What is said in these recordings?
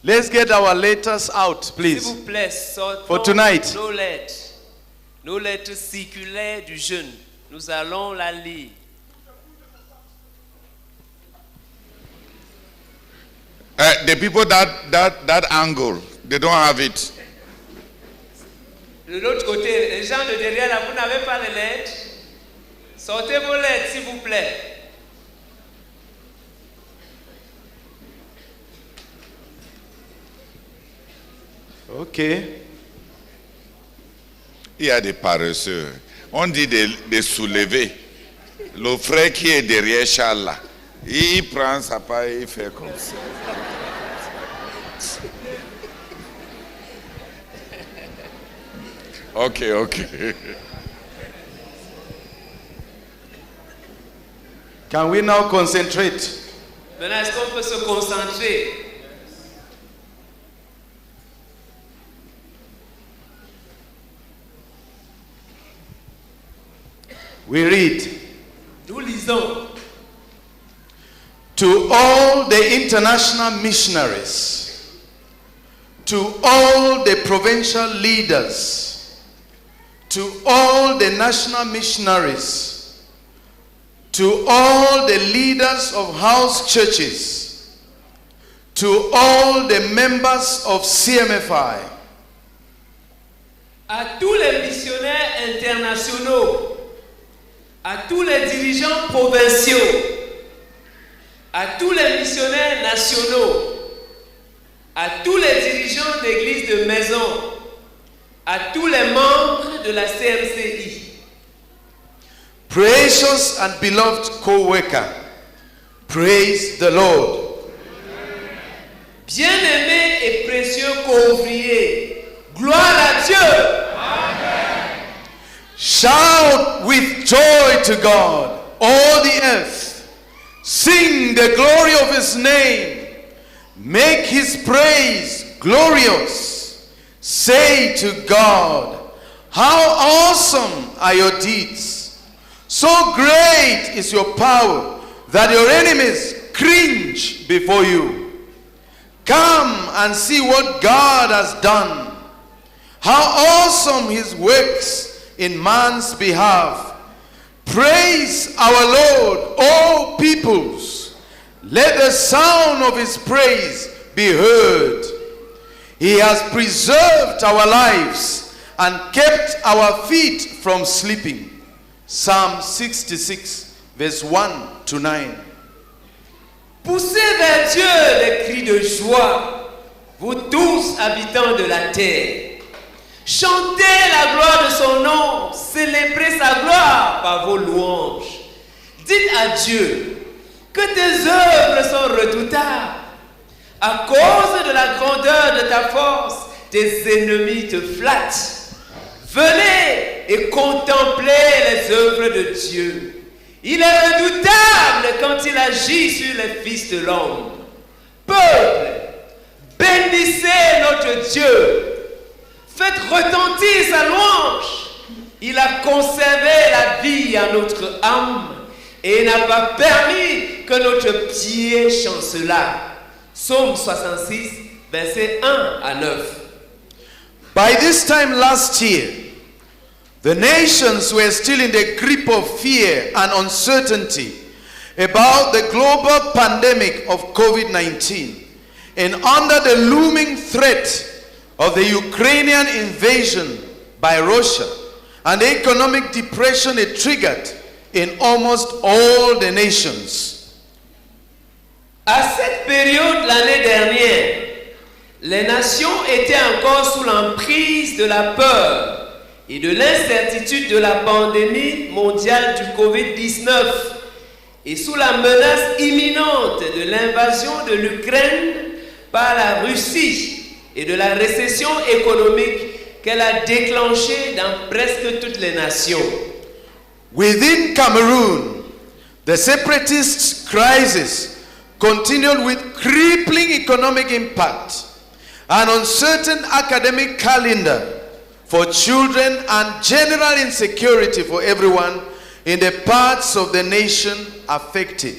Let's get our letters out, S'il please. vous plaît, sortons For tonight. nos lettres circulaires du jeûne. Nous allons la lire. The people that angle, they don't have it. De l'autre côté, les gens de derrière là, vous n'avez pas les lettres. Sortez vos lettres, s'il vous plaît. Ok. Il y a des paresseux. On dit de soulever. Le frère qui est derrière Charles, là, il prend sa part et il fait comme ça. Ok. Can we now concentrate? Maintenant, est-ce qu'on peut se concentrer? We read, Nous lisons. to all the international missionaries, to all the provincial leaders, to all the national missionaries, to all the leaders of house churches, to all the members of CMFI, À tous les missionnaires internationaux, à tous les dirigeants provinciaux, à tous les missionnaires nationaux, à tous les dirigeants d'églises de maison, à tous les membres de la CMCI. precious and beloved co-worker, praise the Lord. Bien-aimés et précieux co-ouvriers, gloire à Dieu. Shout with joy to God, all the earth. Sing the glory of his name. Make his praise glorious. Say to God, how awesome are your deeds. So great is your power that your enemies cringe before you. Come and see what God has done. How awesome his works in man's behalf. Praise our Lord, all peoples. Let the sound of his praise be heard. He has preserved our lives and kept our feet from sleeping. Psalm 66, verse 1 to 9. Poussez vers Dieu des cris de joie, vous tous habitants de la terre. Chantez la gloire de son nom, célébrez sa gloire par vos louanges. Dites à Dieu que tes œuvres sont redoutables. À cause de la grandeur de ta force, tes ennemis te flattent. Venez et contemplez les œuvres de Dieu. Il est redoutable quand il agit sur les fils de l'homme. Peuple, bénissez notre Dieu. Faites retentir sa louange. Il a conservé la vie à notre âme et n'a pas permis que notre pied chancelât. Psaume 66, versets 1 à 9. By this time last year, the nations were still in the grip of fear and uncertainty about the global pandemic of COVID-19 and under the looming threat of the Ukrainian invasion by Russia and the economic depression it triggered in almost all the nations. À cette période l'année dernière, les nations étaient encore sous l'emprise de la peur et de l'incertitude de la pandémie mondiale du Covid-19 et sous la menace imminente de l'invasion de l'Ukraine par la Russie et de la récession économique qu'elle a déclenchée dans presque toutes les nations. Within Cameroon, the separatist crisis continued with crippling economic impact, an uncertain academic calendar for children and general insecurity for everyone in the parts of the nation affected.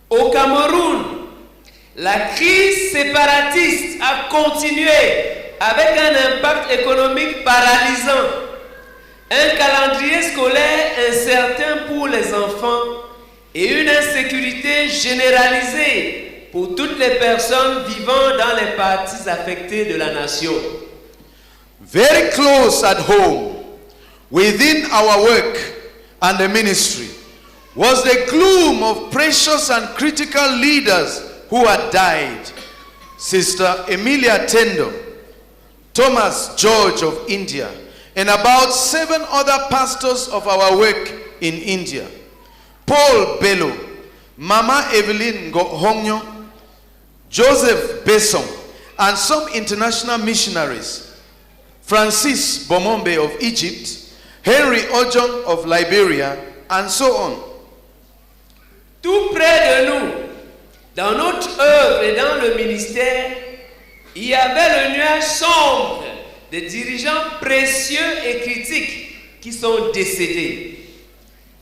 Au Cameroun, La crise séparatiste a continué avec un impact économique paralysant, un calendrier scolaire incertain pour les enfants et une insécurité généralisée pour toutes les personnes vivant dans les parties affectées de la nation. Very close at home, within our work and the ministry, was the gloom of precious and critical leaders who had died. Sister Emilia Tendo, Thomas George of India, and about 7 other pastors of our work in India. Paul Bello, Mama Evelyn Hongyo, Joseph Besson, and some international missionaries, Francis Bomombe of Egypt, Henry Ojong of Liberia, and so on. Tout près de nous, dans notre œuvre et dans le ministère, il y avait le nuage sombre des dirigeants précieux et critiques qui sont décédés.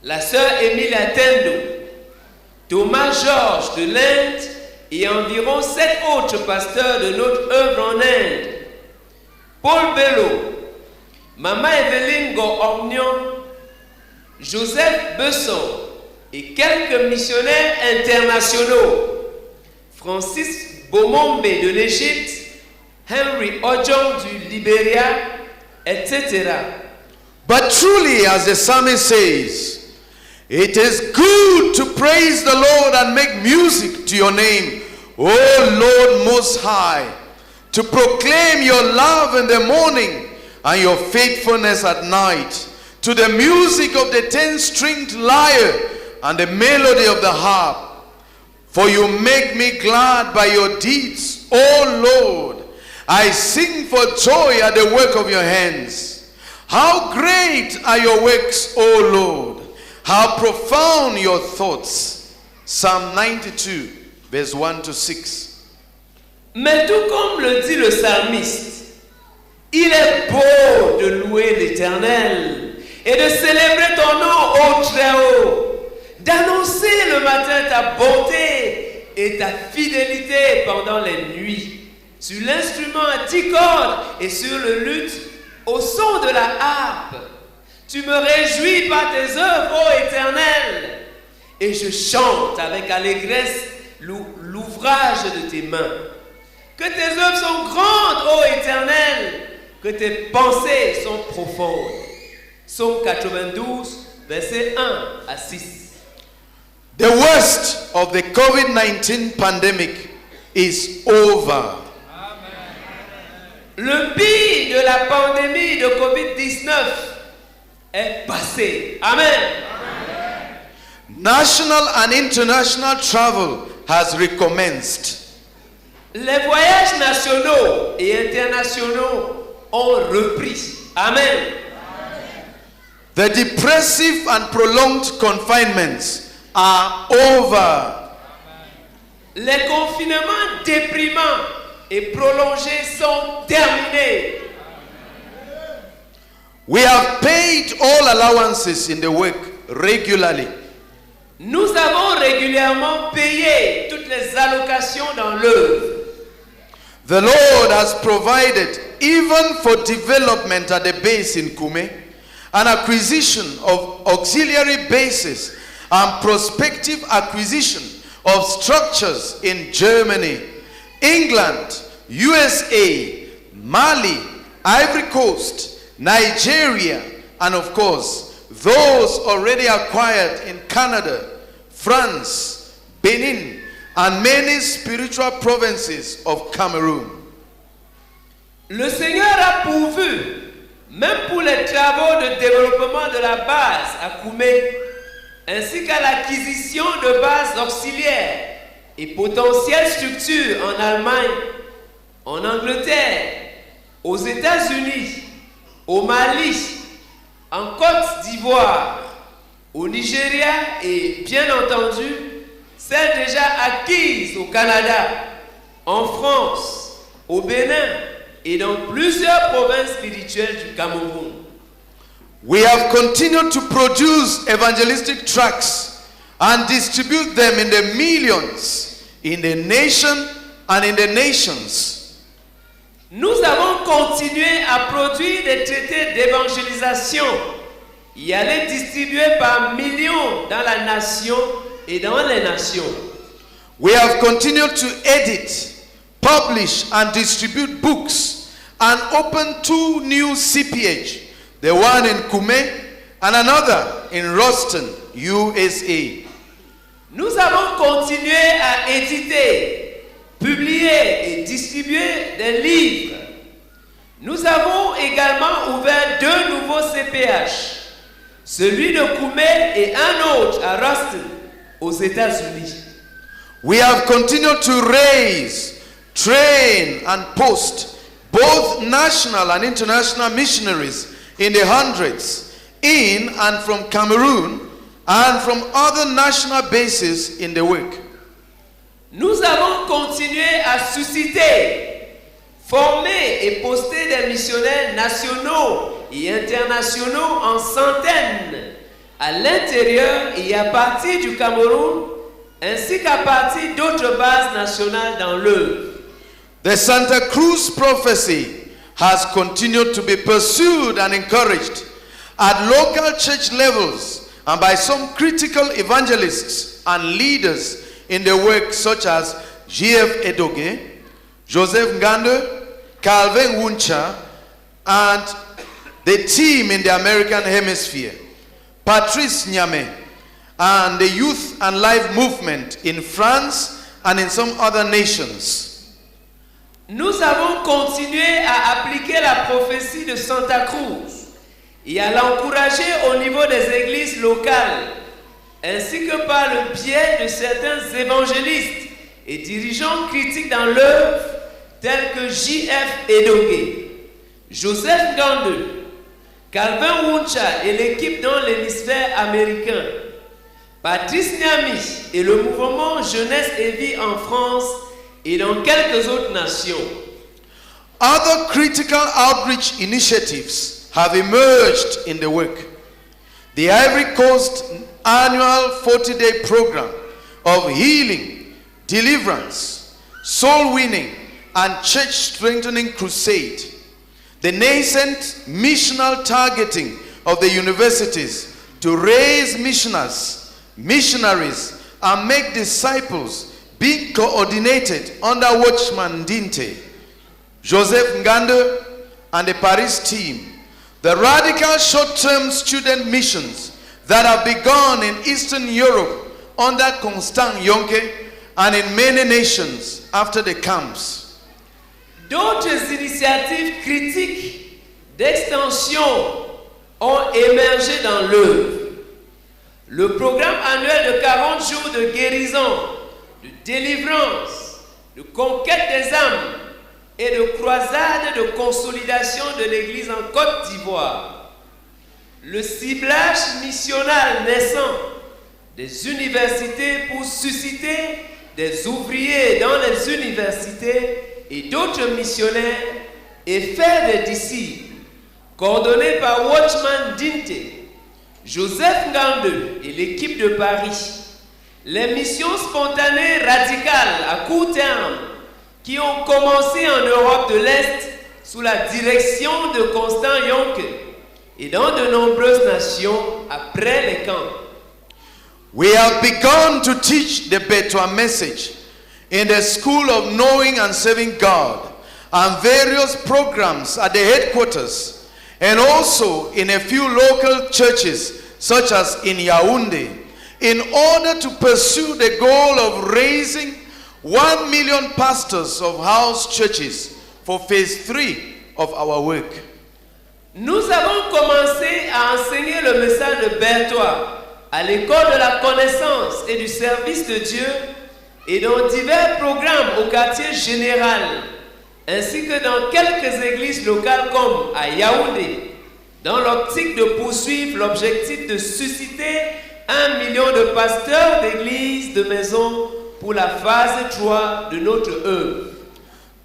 La sœur Emilia Tendo, Thomas George de l'Inde et environ 7 autres pasteurs de notre œuvre en Inde. Paul Bello, Mama Evelyn Go-Ognon, Joseph Besson et quelques missionnaires internationaux. Francis Bomombe de l'Égypte, Henry Ojong du Libéria, etc. But truly, as the psalmist says, it is good to praise the Lord and make music to your name, O Lord Most High, to proclaim your love in the morning and your faithfulness at night, to the music of the 10-stringed lyre and the melody of the harp. For you make me glad by your deeds, O Lord. I sing for joy at the work of your hands. How great are your works, O Lord. How profound your thoughts. Psalm 92, verse 1 to 6. Mais tout comme le dit le psalmiste, il est beau de louer l'Éternel et de célébrer ton nom au Très-Haut, d'annoncer le matin ta bonté et ta fidélité pendant les nuits, sur l'instrument à 10 cordes et sur le luth au son de la harpe. Tu me réjouis par tes œuvres, ô Éternel, et je chante avec allégresse l'ouvrage de tes mains. Que tes œuvres sont grandes, ô Éternel, que tes pensées sont profondes. Psaume 92, versets 1 à 6. The worst of the COVID-19 pandemic is over. Le pire de la pandémie de COVID-19 est passé. Amen. National and international travel has recommenced. Les voyages nationaux et internationaux ont repris. Amen. The depressive and prolonged confinements are over. Les confinements déprimants et prolongés sont terminés. We have paid all allowances in the work regularly. Nous avons régulièrement payé toutes les allocations dans l'œuvre. The Lord has provided, even for development at the base in Kume, an acquisition of auxiliary bases and prospective acquisition of structures in Germany, England, USA, Mali, Ivory Coast, Nigeria, and of course, those already acquired in Canada, France, Benin, and many spiritual provinces of Cameroon. Le Seigneur a pourvu, même pour les travaux de développement de la base à Koumé, ainsi qu'à l'acquisition de bases auxiliaires et potentielles structures en Allemagne, en Angleterre, aux États-Unis, au Mali, en Côte d'Ivoire, au Nigeria et bien entendu, celles déjà acquises au Canada, en France, au Bénin et dans plusieurs provinces spirituelles du Cameroun. We have continued to produce evangelistic tracts and distribute them in the millions in the nation and in the nations. Nous avons continué à produire des traités d'évangélisation et à les distribuer par millions dans la nation et dans les nations. We have continued to edit, publish, and distribute books and open 2 new CPH, the one in Kume and another in Ruston, USA. Nous avons continué à éditer, publier et distribuer des livres. Nous avons également ouvert 2 nouveaux CPH, celui de Koumé et un autre à Ruston, aux États-Unis. We have continued to raise, train, and post both national and international missionaries in the hundreds in and from Cameroon and from other national bases in the work. Nous avons continué à susciter, former et poster des missionnaires nationaux et internationaux en centaines à l'intérieur et à partir du Cameroun, ainsi qu'à partir d'autres bases nationales dans l'œuvre. The Santa Cruz prophecy has continued to be pursued and encouraged at local church levels and by some critical evangelists and leaders in the work such as G.F. Edoge, Joseph Ngande, Calvin Wuncha, and the team in the American Hemisphere, Patrice Nyame, and the Youth and Life Movement in France and in some other nations. Nous avons continué à appliquer la prophétie de Santa Cruz et à l'encourager au niveau des églises locales, ainsi que par le biais de certains évangélistes et dirigeants critiques dans l'œuvre, tels que J.F. Edoge, Joseph Ngande, Calvin Wuncha et l'équipe dans l'hémisphère américain, Patrice Nyami et le mouvement Jeunesse et Vie en France et dans quelques autres nations. Other critical outreach initiatives have emerged in the work. The Ivory Coast annual 40-day program of healing, deliverance, soul winning, and church strengthening crusade. The nascent missional targeting of the universities to raise missionaries, and make disciples being coordinated under Watchman Dinte, Joseph Ngande, and the Paris team. The radical short-term student missions that have begun in Eastern Europe under Constant Yonke and in many nations after the camps. D'autres initiatives critiques d'extension ont émergé dans l'œuvre. Le programme annuel de 40 jours de guérison, de délivrance, de conquête des âmes et de croisade de consolidation de l'Église en Côte d'Ivoire. Le ciblage missional naissant des universités pour susciter des ouvriers dans les universités et d'autres missionnaires et faire des disciples, coordonné par Watchman Dinte, Joseph Ngande et l'équipe de Paris. Les missions spontanées radicales à court terme qui ont commencé en Europe de l'Est sous la direction de Constant Yonke et dans de nombreuses nations après les camps. We have begun to teach the Betwa message in the School of Knowing and Serving God and various programs at the headquarters and also in a few local churches such as in Yaoundé in order to pursue the goal of raising 1 million pastors of house churches for phase 3 of our work. Nous avons commencé à enseigner le message de Bertois à l'école de la connaissance et du service de Dieu et dans divers programmes au quartier général, ainsi que dans quelques églises locales comme à Yaoundé, dans l'optique de poursuivre l'objectif de susciter 1 million de pasteurs d'églises de maison pour la phase 3 de notre œuvre.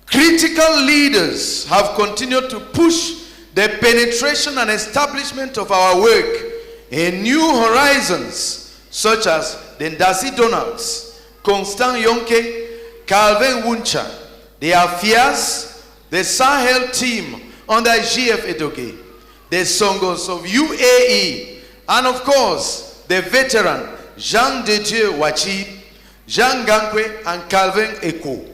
Critical leaders have continued to push the penetration and establishment of our work in new horizons, such as the Ndasi Donalds, Constant Yonke, Calvin Wuncha, the Afias, the Sahel team under GF Edoge, the Songos of UAE, and of course, the veteran Jean de Dieu Wachi, Jean Gankwe, and Calvin Eko.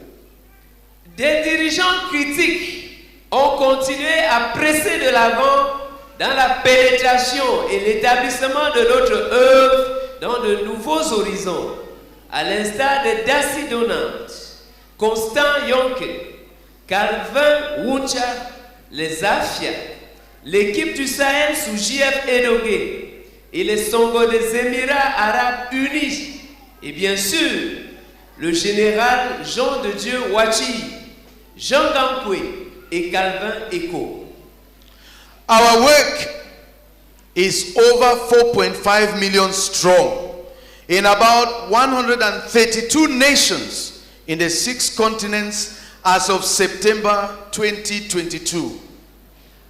Des dirigeants critiques ont continué à presser de l'avant dans la pénétration et l'établissement de notre œuvre dans de nouveaux horizons, à l'instar de Dassi Donant, Constant Yonke, Calvin Wuncha, les Afia, l'équipe du Sahel sous JF Edoge et les Songo des Émirats Arabes Unis, et bien sûr le général Jean de Dieu Wachi, Jean Gankwe et Calvin Eko. Our work is over 4.5 million strong in about 132 nations in the 6 continents as of September 2022.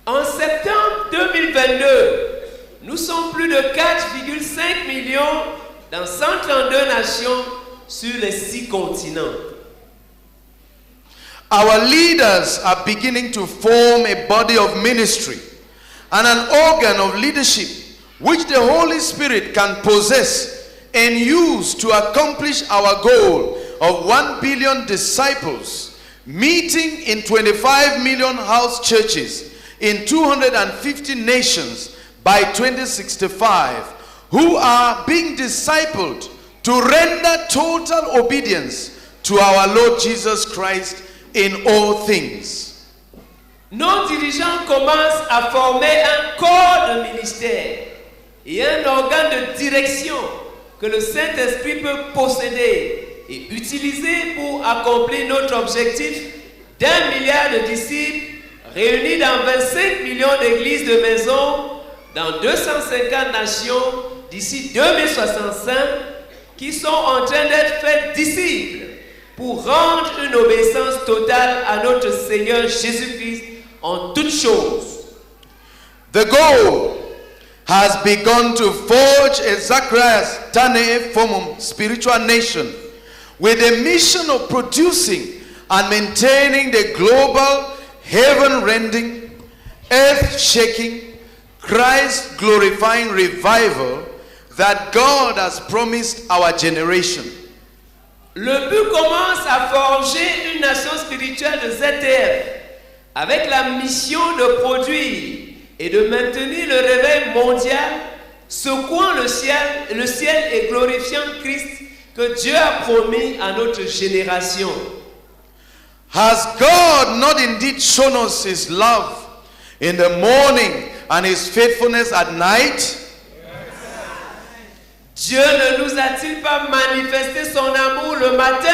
En septembre 2022, nous sommes plus de 4,5 millions dans 132 nations sur les 6 continents. Our leaders are beginning to form a body of ministry and an organ of leadership which the Holy Spirit can possess and use to accomplish our goal of 1 billion disciples meeting in 25 million house churches in 250 nations by 2065, who are being discipled to render total obedience to our Lord Jesus Christ in all things. Nos dirigeants commencent à former un corps de ministère et un organe de direction que le Saint-Esprit peut posséder et utiliser pour accomplir notre objectif d'1 milliard de disciples réunis dans 25 millions d'églises de maisons dans 250 nations d'ici 2065 qui sont en train d'être faits disciples pour rendre une obéissance totale à notre Seigneur Jésus-Christ en toutes choses. The goal has begun to forge a Zacharias Tane Fomum spiritual nation with a mission of producing and maintaining the global heaven-rending, earth-shaking, Christ-glorifying revival that God has promised our generation. Le but commence à forger une nation spirituelle de ZTF avec la mission de produire et de maintenir le réveil mondial, secouant le ciel et glorifiant Christ que Dieu a promis à notre génération. Has God not indeed shown us his love in the morning and his faithfulness at night? Dieu ne nous a-t-il pas manifesté son amour le matin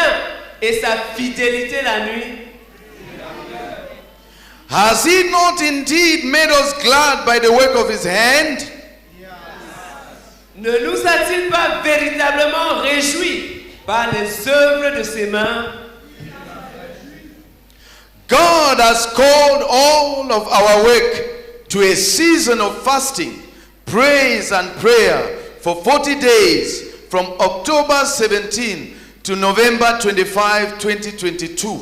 et sa fidélité la nuit? Has he not indeed made us glad by the work of his hand? Ne nous a-t-il pas véritablement réjouis par les œuvres de ses mains? God has called all of our work to a season of fasting, praise and prayer for 40 days from October 17 to November 25, 2022.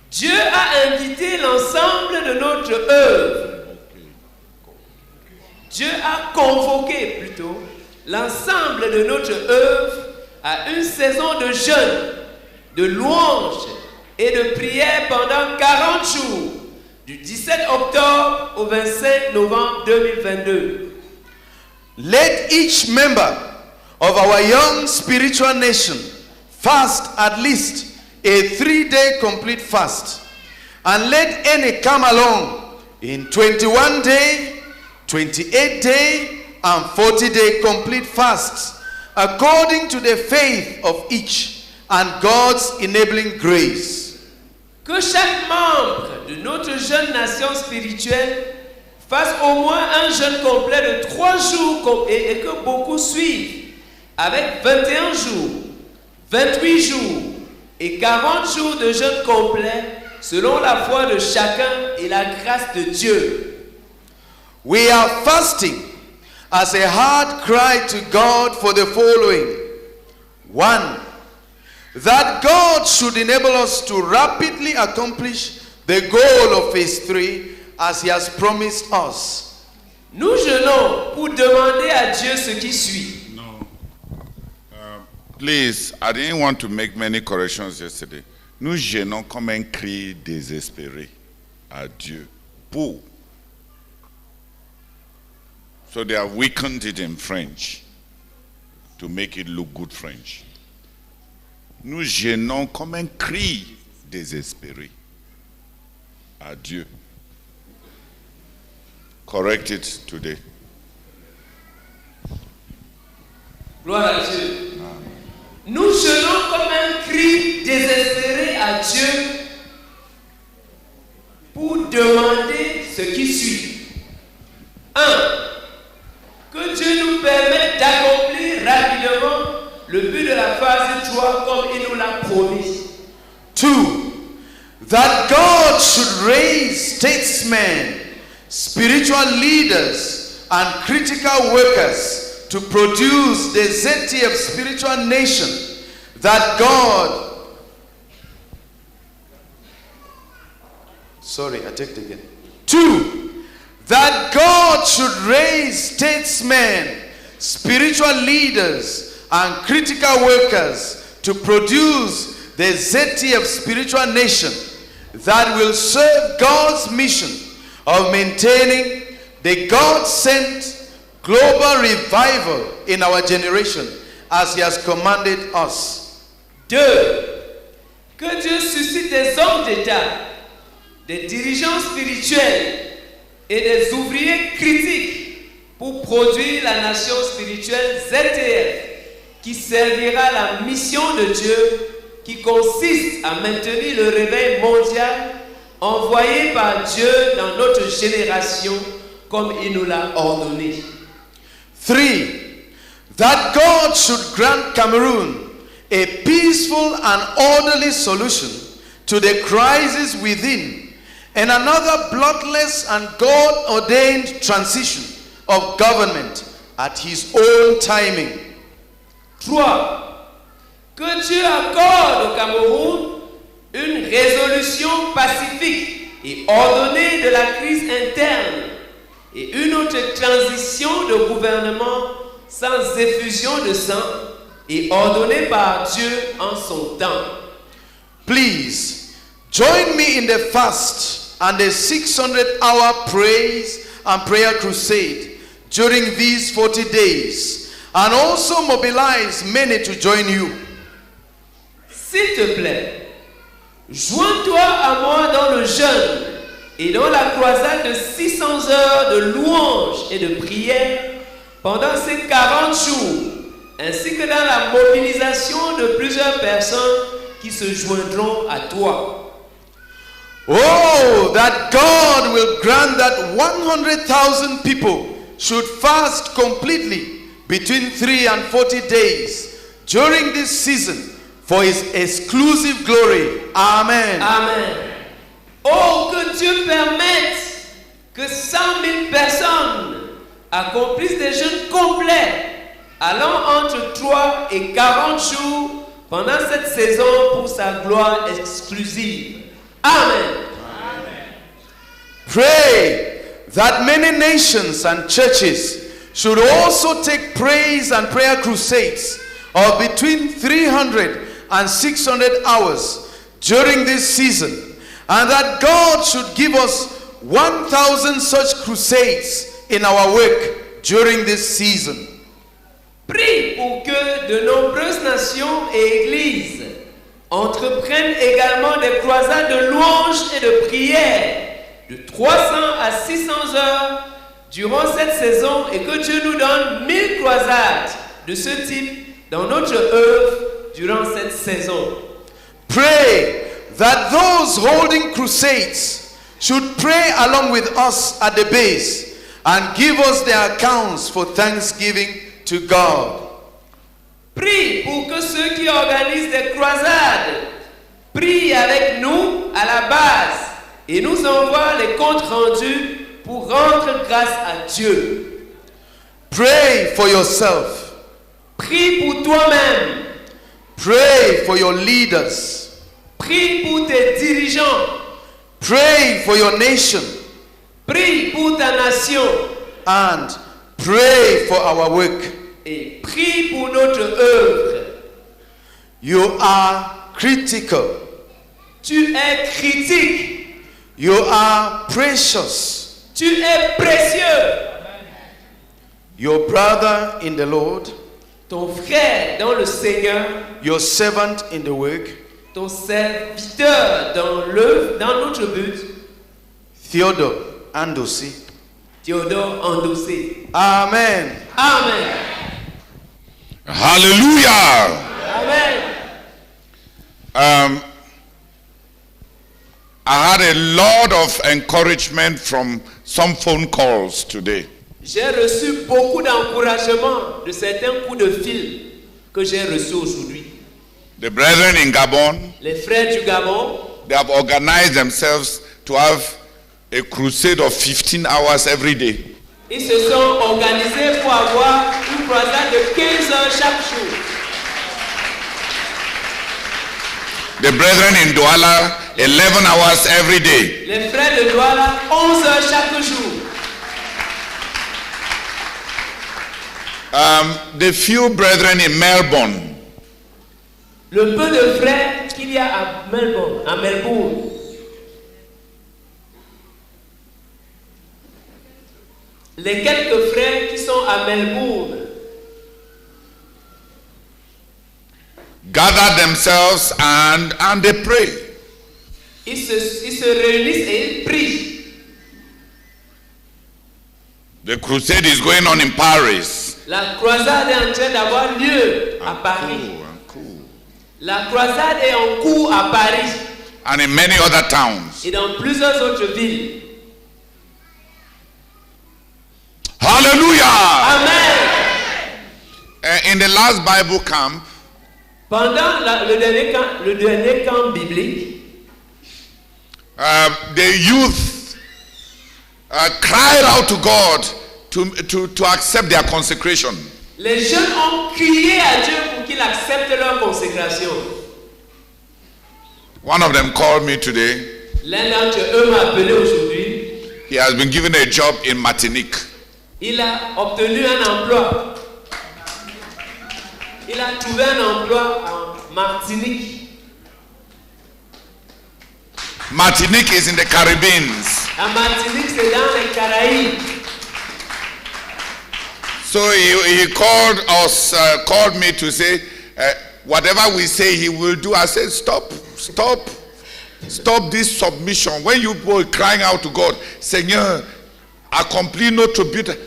Dieu a invité l'ensemble de notre œuvre. Dieu a convoqué plutôt l'ensemble de notre œuvre à une saison de jeûne, de louange et de prière pendant 40 jours, du 17 octobre au 25 novembre 2022. Let each member of our young spiritual nation fast at least a 3-day complete fast, and let any come along in 21-day, 28-day, and 40-day complete fasts according to the faith of each and God's enabling grace. Que chaque membre de notre jeune nation spirituelle fasse au moins un jeûne complet de 3 jours et que beaucoup suivent avec 21 jours, 28 jours et 40 jours de jeûne complet selon la foi de chacun et la grâce de Dieu. We are fasting as a hard cry to God for the following. 1. that God should enable us to rapidly accomplish the goal of phase 3 as He has promised us. Nous jeûnons pour demander à Dieu ce qui suit. No. Please, I didn't want to make many corrections yesterday. Nous gênons comme un cri désespéré à Dieu pour. So they have weakened it in French to make it look good French. Nous gênons comme un cri désespéré à Dieu. Correct it today. Gloire à Dieu. Nous jeûnons comme un cri désespéré à Dieu pour demander ce qui suit. 1. Que Dieu nous permette d'accomplir rapidement le but de la phase 3 comme il nous l'a promis. 2. That God should raise statesmen, spiritual leaders, and critical workers to produce the ZTF spiritual nation that God... Sorry, I take it again. 2. That God should raise statesmen, spiritual leaders, and critical workers to produce the ZTF spiritual nation that will serve God's mission of maintaining the God-sent global revival in our generation as He has commanded us. 2. Que Dieu suscite des hommes d'État, des dirigeants spirituels et des ouvriers critiques pour produire la nation spirituelle ZTF qui servira la mission de Dieu qui consiste à maintenir le réveil mondial envoyé par Dieu dans notre génération comme il nous l'a ordonné. 3. That God should grant Cameroon a peaceful and orderly solution to the crisis within and another bloodless and God-ordained transition of government at His own timing. 3. Que Dieu accorde au Cameroun une résolution pacifique et ordonnée de la crise interne et une autre transition de gouvernement sans effusion de sang et ordonnée par Dieu en son temps. Please join me in the fast and the 600-hour praise and prayer crusade during these 40 days, and also mobilize many to join you. S'il te plaît, joins-toi à moi dans le jeûne et dans la croisade de 600 heures de louange et de prière pendant ces 40 jours, ainsi que dans la mobilisation de plusieurs personnes qui se joindront à toi. Oh, that God will grant that 100,000 people should fast completely between 3 and 40 days during this season for His exclusive glory. Amen. Amen. Oh, que Dieu permette que 100 000 personnes accomplissent des jeûnes complets allant entre 3 et 40 jours pendant cette saison pour sa gloire exclusive. Amen. Pray that many nations and churches should also take praise and prayer crusades of between 300 and 600 hours during this season, and that God should give us 1,000 such crusades in our work during this season. Prie pour que de nombreuses nations et églises entreprennent également des croisades de louanges et de prières de 300 à 600 heures durant cette saison et que Dieu nous donne 1000 croisades de ce type dans notre œuvre durant cette saison. Pray that those holding crusades should pray along with us at the base and give us their accounts for thanksgiving to God. Prie pour que ceux qui organisent des croisades prient avec nous à la base et nous envoient les comptes rendus pour rendre grâce à Dieu. Pray for yourself. Prie pour toi-même. Pray for your leaders. Prie pour tes dirigeants. Pray for your nation. Prie pour ta nation. And pray for our work. Et prie pour notre œuvre. You are critical. Tu es critique. You are precious. Tu es précieux. Your brother in the Lord, Ton frère dans le Seigneur, your servant in the work, ton serviteur dans notre but, Theodore Andosi. Théodore Andossé. Amen. Amen. Hallelujah. Amen. I had a lot of encouragement from some phone calls today. J'ai reçu beaucoup d'encouragement de certains coups de fil que j'ai reçus aujourd'hui. The brethren in Gabon, Les frères du Gabon, they have organized themselves to have a crusade of 15 hours every day. ils se sont organisés pour avoir une croisade de 15 heures chaque jour. The brethren in Douala, 11 hours every day. Les frères de Douala, 11 heures chaque jour. The few brethren in Melbourne, Le peu de frères qu'il y a à Melbourne. Les quelques frères qui sont à Melbourne gather themselves and they pray. ils se réunissent et ils prient. The crusade is going on in Paris. La croisade est en train d'avoir lieu à Paris. La croisade est en cours à Paris And in many other towns. et dans plusieurs autres villes. Hallelujah! Amen. In the last Bible camp, Pendant le dernier camp biblique, the youth cried out to God to accept their consecration. les jeunes ont crié à Dieu pour qu'il accepte leur consécration. One of them called me today. L'un d'entre eux m'a appelé aujourd'hui. He has been given a job in Martinique. Il a obtenu un emploi. Il a trouvé un emploi en Martinique. Martinique is in the Caribbean. La Martinique, c'est dans les Caraïbes. So he called me to say, whatever we say he will do. I said, stop this submission. When you go crying out to God, Seigneur, accomplis notre but.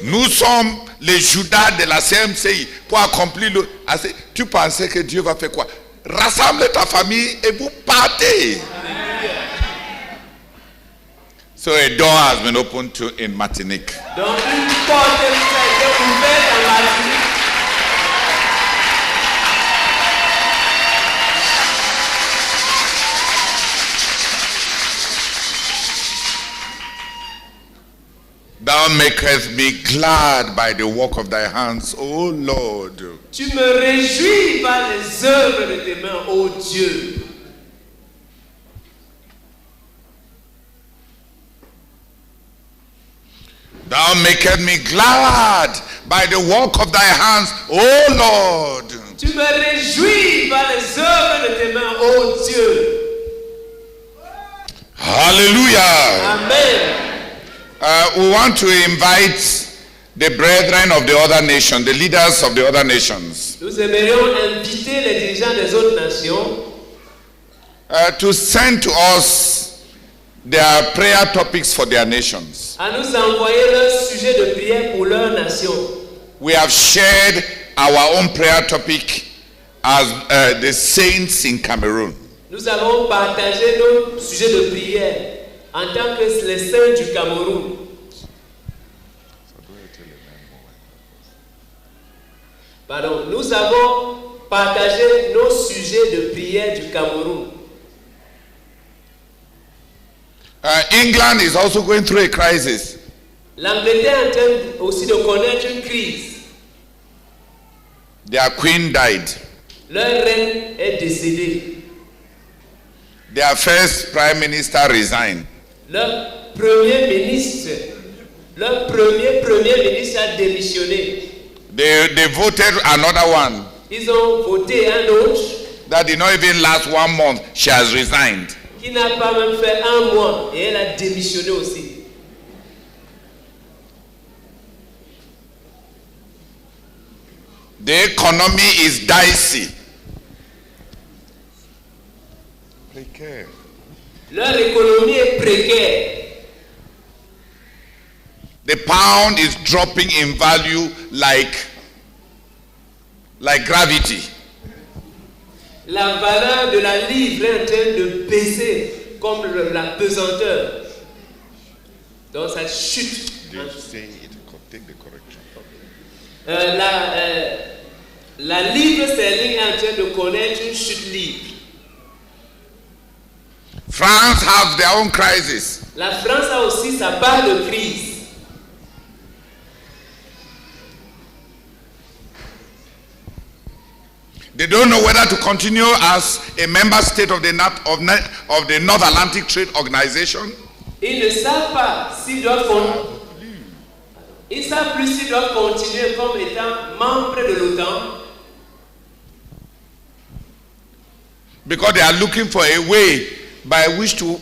Nous sommes les Judas de la CMCI pour accomplir le... I said, tu pensais que Dieu va faire quoi? Rassemble ta famille et vous partez. So a door has been opened in Martinique. Donc une porte a été ouverte en Martinique. Thou makest me glad by the work of thy hands, O Lord. Tu me réjouis par les œuvres de tes mains, ô Dieu. Thou makest me glad by the work of thy hands, O Lord. Tu me réjouis par les œuvres de tes mains, ô Dieu. Hallelujah. Amen. We want to invite the brethren of the other nation, the leaders of the other nations, Nous aimerions inviter les dirigeants des autres nations to send to us their prayer topics for their nations. à nous envoyer leur sujet de prière pour leur nation. We have shared our own prayer topic as the saints in Cameroon. Nous avons partagé nos sujets de prière en tant que les saints du Cameroun. Pardon, nous avons partagé nos sujets de prière du Cameroun. England is also going through a crisis. L'Angleterre est en train aussi de connaître une crise. Their queen died. Leur reine est décédée. Their first prime minister resigned. Leur premier ministre a démissionné. They voted another one Ils ont voté un autre that did not even last 1 month. She has resigned. qui n'a pas même fait un mois et elle a démissionné aussi. The economy is dicey. Précaire. Leur économie est précaire. The pound is dropping in value like gravity. La valeur de la livre est en train de baisser comme la pesanteur. Donc ça chute. Take the correction. La livre sterling est en train de connaître une chute libre. France have their own crisis. La France a aussi sa part de crise. They don't know whether to continue as a member state of the North Atlantic Trade Organization. Ils ne savent pas s'ils doivent plus s'ils doivent continuer comme étant membres de l'OTAN. Because they are looking for a way by which to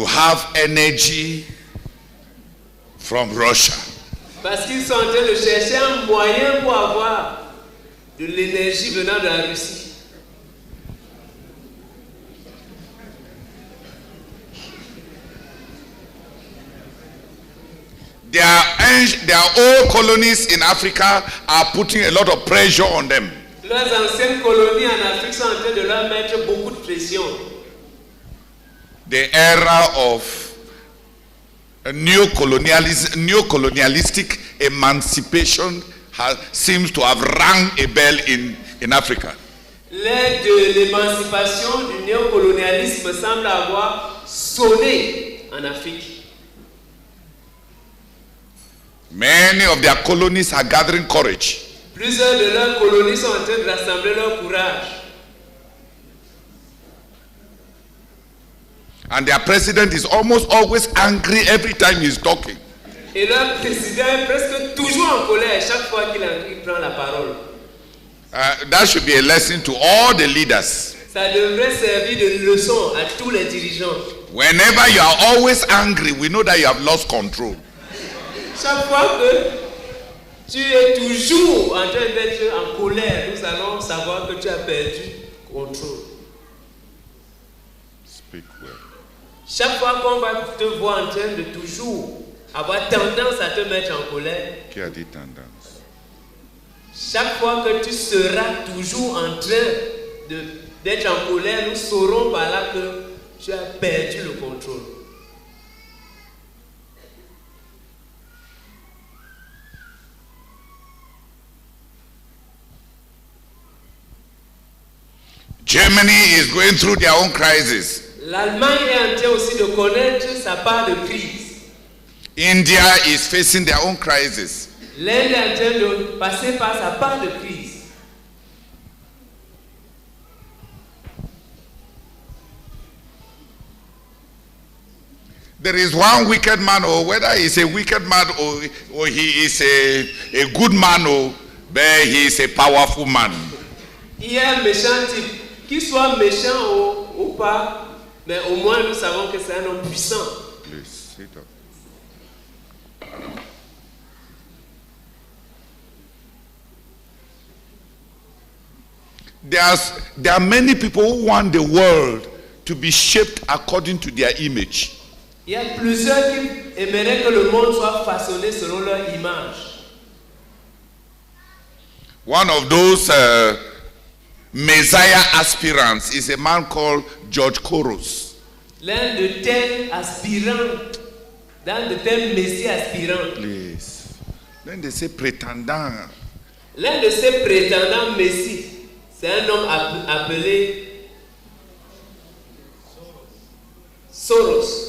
have energy from Russia. Parce qu'ils sont en train de chercher un moyen pour avoir de l'énergie venant de la Russie. Their old colonies in Africa are putting a lot of pressure on them. Leurs anciennes colonies en Afrique sont en train de leur mettre beaucoup de pression. The era of neocolonialistic emancipation seems to have rang a bell in Africa. L'ère de l'émancipation du néocolonialisme semble avoir sonné en Afrique. Many of their colonies are gathering courage. Plusieurs de leurs colonies sont en train de rassembler leur courage. And their president is almost always angry every time he's talking. Et leur président est presque toujours en colère chaque fois qu'il prend la parole. That should be a lesson to all the leaders. Ça devrait servir de leçon à tous les dirigeants. Whenever you are always angry, we know that you have lost control. Chaque fois que tu es toujours en train d'être en colère, nous allons savoir que tu as perdu contrôle. Speak well. Chaque fois qu'on va te voir en train de toujours avoir tendance à te mettre en colère, Qui a dit tendance? chaque fois que tu seras toujours en train d'être en colère, nous saurons par là que tu as perdu le contrôle. Germany is going through their own crisis. L'Allemagne est en train aussi de connaître sa part de crise. India is facing their own crisis. L'Inde est en train de passer par sa part de crise. There is one wicked man, or whether he's a wicked man or he is a good man, but he is a powerful man. Il y a un méchant type, qu'il soit méchant ou pas, mais au moins nous savons que c'est un homme puissant. Please sit up. There are many people who want the world to be shaped according to their image. Il y a plusieurs qui aimeraient que le monde soit façonné selon leur image. One of those Messiah aspirants is a man called George Soros. L'un de tels aspirants, l'un de tels messieurs aspirants. Please. Then they say prétendant. L'un de ces prétendants messies, c'est un homme appelé Soros.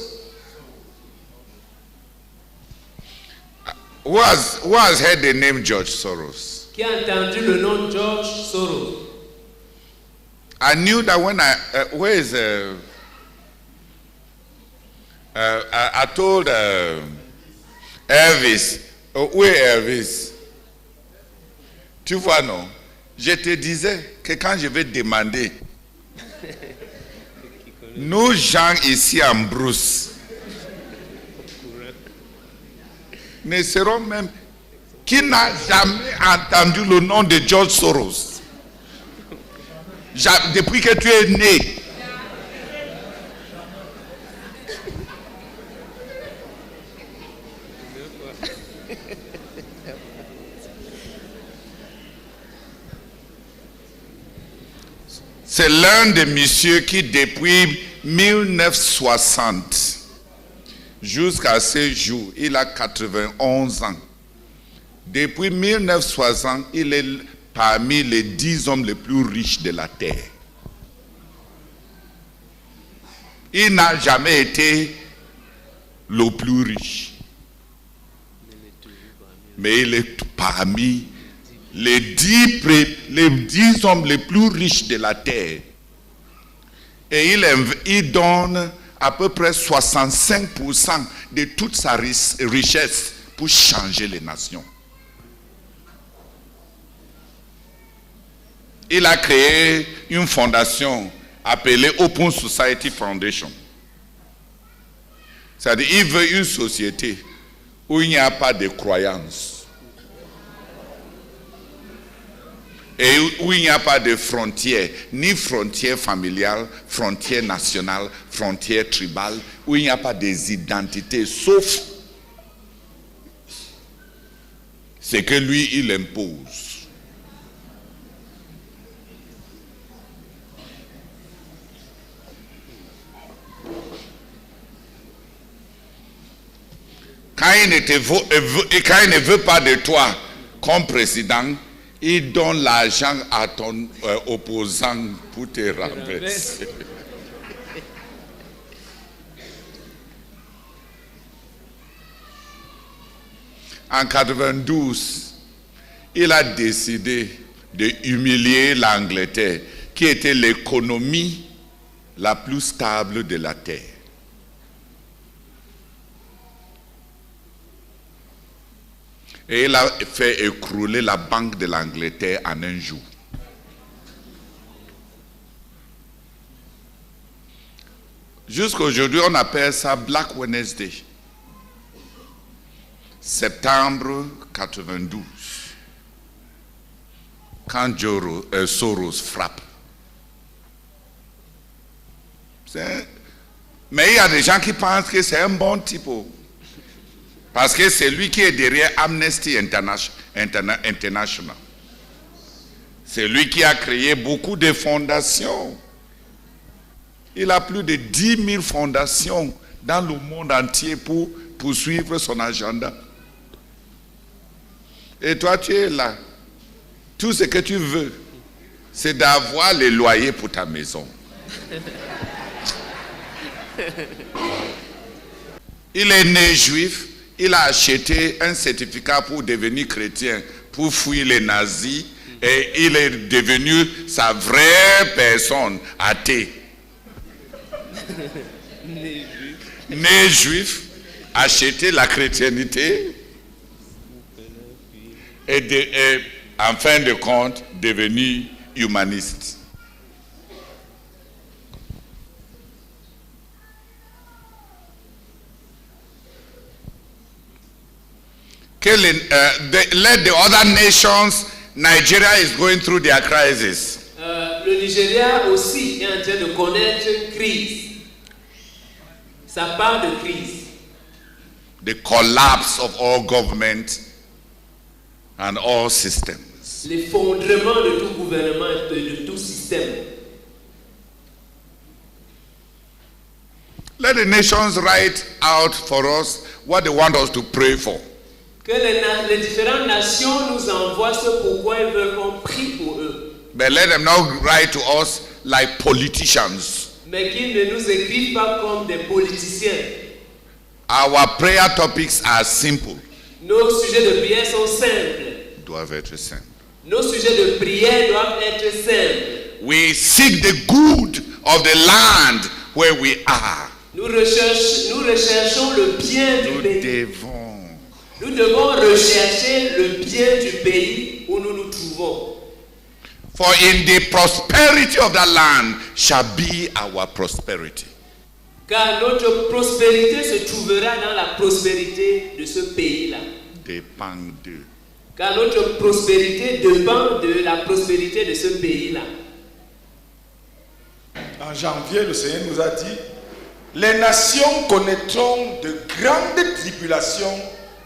Who has heard the name George Soros? Qui a entendu le nom de George Soros? I knew that when I told Elvis, où est Elvis? Tu vois, non? Je te disais que quand je vais demander, nous gens ici en brousse, ne seront même, qui n'a jamais entendu le nom de George Soros? Depuis que tu es né. C'est l'un des messieurs qui, depuis 1960 jusqu'à ce jour, il a 91 ans. Depuis 1960, il est parmi les 10 hommes les plus riches de la terre. Il n'a jamais été le plus riche. Mais il est parmi les 10 hommes les plus riches de la terre. Et il donne à peu près 65% de toute sa richesse pour changer les nations. Il a créé une fondation appelée Open Society Foundation. C'est-à-dire qu'il veut une société où il n'y a pas de croyances et où il n'y a pas de frontières, ni frontières familiales, frontières nationales, frontières tribales, où il n'y a pas des identités, sauf ce que lui, il impose. Quand il ne veut pas de toi comme président, il donne l'argent à ton opposant pour te renverser. En 92, il a décidé de humilier l'Angleterre, qui était l'économie la plus stable de la terre. Et il a fait écrouler la banque de l'Angleterre en un jour. Jusqu'à aujourd'hui, on appelle ça Black Wednesday. Septembre 92. Quand Soros frappe. Mais il y a des gens qui pensent que c'est un bon type. Parce que c'est lui qui est derrière Amnesty International. C'est lui qui a créé beaucoup de fondations. Il a plus de 10 000 fondations dans le monde entier pour poursuivre son agenda. Et toi, tu es là. Tout ce que tu veux, c'est d'avoir les loyers pour ta maison. Il est né juif. Il a acheté un certificat pour devenir chrétien, pour fuir les nazis, et il est devenu sa vraie personne, athée. Né juif, acheté la chrétienté, et en fin de compte, devenu humaniste. Let the other nations, Nigeria is going through their crisis. Le Nigeria aussi est en train de connaître une crise. Ça part de crise. The collapse of all government and all systems. L'effondrement de tout gouvernement et de tout système. Let the nations write out for us what they want us to pray for. Que les différentes nations nous envoient ce pourquoi ils veulent qu'on prie pour eux. But let them not write to us like politicians. Mais qu'ils ne nous écrivent pas comme des politiciens. Our prayer topics are simple. Nos sujets de prière sont simples. Doivent être simples. Nos sujets de prière doivent être simples. We seek the good of the land where we are. Nous recherchons le bien du pays. Nous devons rechercher le bien du pays où nous nous trouvons. For in the prosperity of that land shall be our prosperity. Car notre prospérité se trouvera dans la prospérité de ce pays-là. Dépend d'eux. Car notre prospérité dépend de la prospérité de ce pays-là. En janvier, le Seigneur nous a dit, les nations connaîtront de grandes tribulations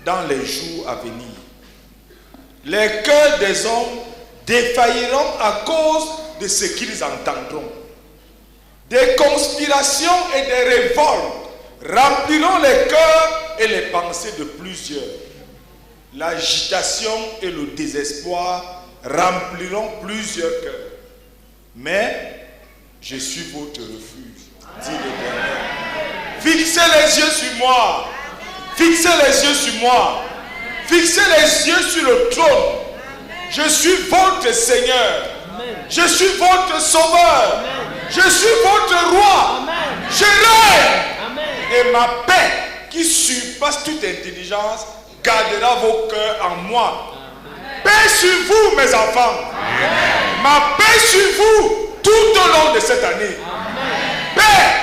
dans les jours à venir. Les cœurs des hommes défailliront à cause de ce qu'ils entendront. Des conspirations et des révoltes rempliront les cœurs et les pensées de plusieurs. L'agitation et le désespoir rempliront plusieurs cœurs. Mais je suis votre refuge, dit l'Éternel. Fixez les yeux sur moi. Fixez les yeux sur moi. Fixez les yeux sur le trône. Je suis votre Seigneur. Je suis votre Sauveur. Je suis votre Roi. Je règne. Et ma paix, qui surpasse toute intelligence, gardera vos cœurs en moi. Paix sur vous, mes enfants. Ma paix sur vous tout au long de cette année. Paix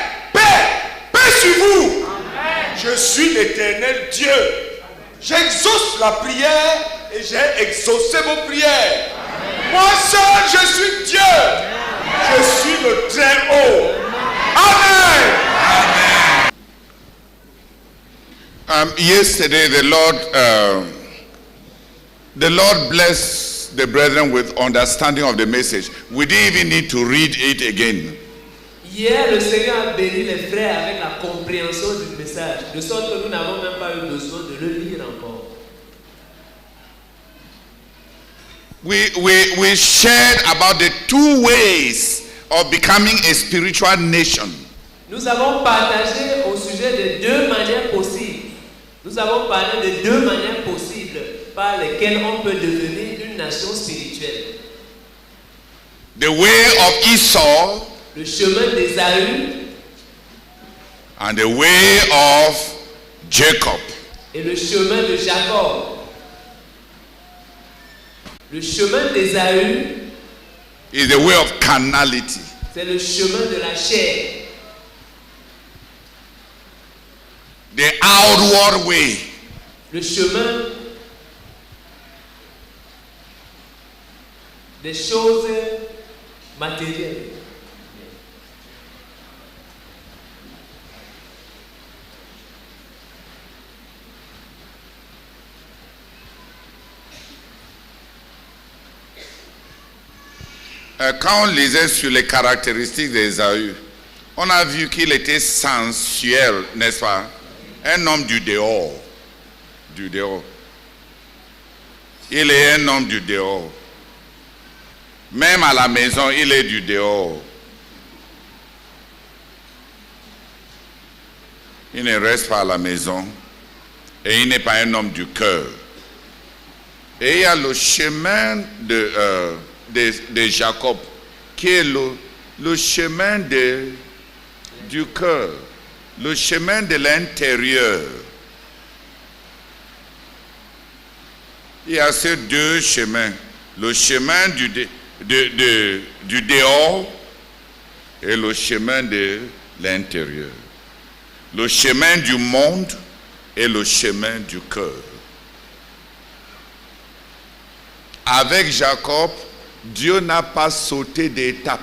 sur vous. Je suis l'Éternel Dieu. J'exauce la prière et j'ai exaucé vos prières. Moi seul, je suis Dieu. Je suis le Très-Haut. Amen. Yesterday, the Lord blessed the brethren with understanding of the message. We didn't even need to read it again. Hier, le Seigneur a béni les frères avec la compréhension du message, de sorte que nous n'avons même pas eu besoin de le lire encore. We shared about the two ways of becoming a spiritual nation. Nous avons partagé au sujet de deux manières possibles. Nous avons parlé de deux manières possibles par lesquelles on peut devenir une nation spirituelle. The way of Esau, le chemin d'Ésaü, and the way of Jacob. Et le chemin de Jacob. Le chemin d'Ésaü is the way of carnality. C'est le chemin de la chair. The outward way. Le chemin des choses matérielles. Quand on lisait sur les caractéristiques d'Ésaü, on a vu qu'il était sensuel, n'est-ce pas? Un homme du dehors. Du dehors. Il est un homme du dehors. Même à la maison, il est du dehors. Il ne reste pas à la maison. Et il n'est pas un homme du cœur. Et il y a le chemin de Jacob, qui est le chemin du cœur, le chemin de l'intérieur. Il y a ces deux chemins, le chemin du dehors et le chemin de l'intérieur. Le chemin du monde et le chemin du cœur. Avec Jacob, Dieu n'a pas sauté d'étape.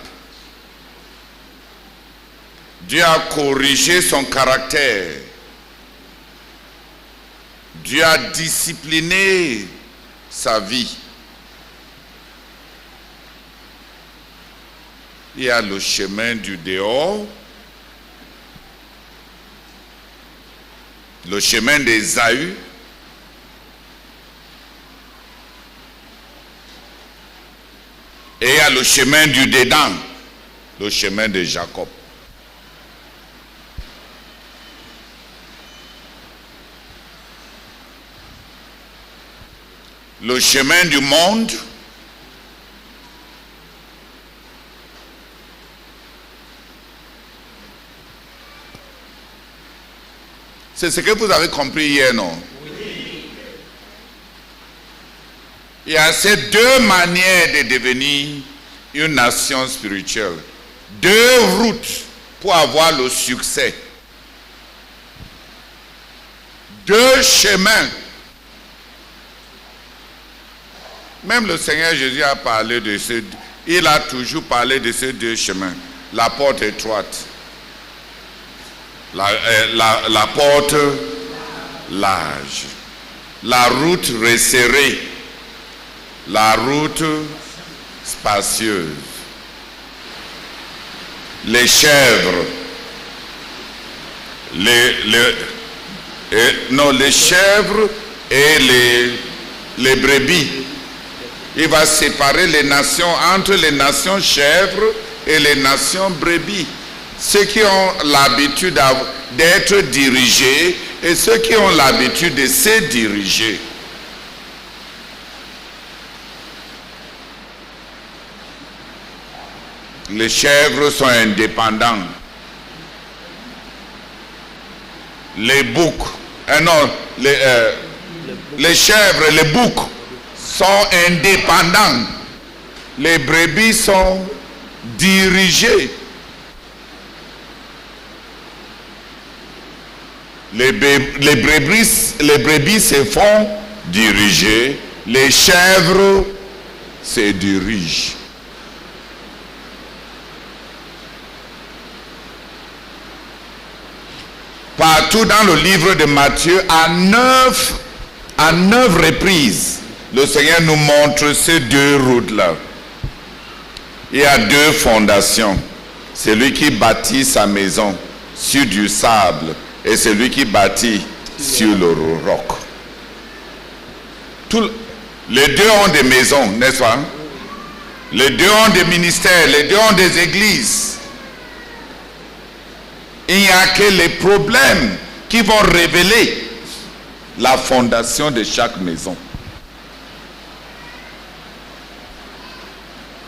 Dieu a corrigé son caractère. Dieu a discipliné sa vie. Il y a le chemin du dehors, le chemin d'Ésaü, et il y a le chemin du dedans, le chemin de Jacob. Le chemin du monde C'est ce que vous avez compris hier, non? Il y a ces deux manières de devenir une nation spirituelle. Deux routes pour avoir le succès. Deux chemins. Même le Seigneur Jésus a parlé de ce. Il a toujours parlé de ces deux chemins. La porte étroite. La porte large. La route resserrée. La route spacieuse. Les chèvres. Les chèvres et les brebis. Il va séparer les nations entre les nations chèvres et les nations brebis. Ceux qui ont l'habitude d'être dirigés et ceux qui ont l'habitude de se diriger. Les chèvres sont indépendants. Les boucs, les chèvres et les boucs sont indépendants. Les brebis sont dirigés. Les brebis se font diriger. Les chèvres se dirigent. Partout dans le livre de Matthieu, à neuf reprises, le Seigneur nous montre ces deux routes-là. Il y a deux fondations. Celui qui bâtit sa maison sur du sable et celui qui bâtit sur le roc. Les deux ont des maisons, n'est-ce pas? Les deux ont des ministères, les deux ont des églises. Il n'y a que les problèmes qui vont révéler la fondation de chaque maison.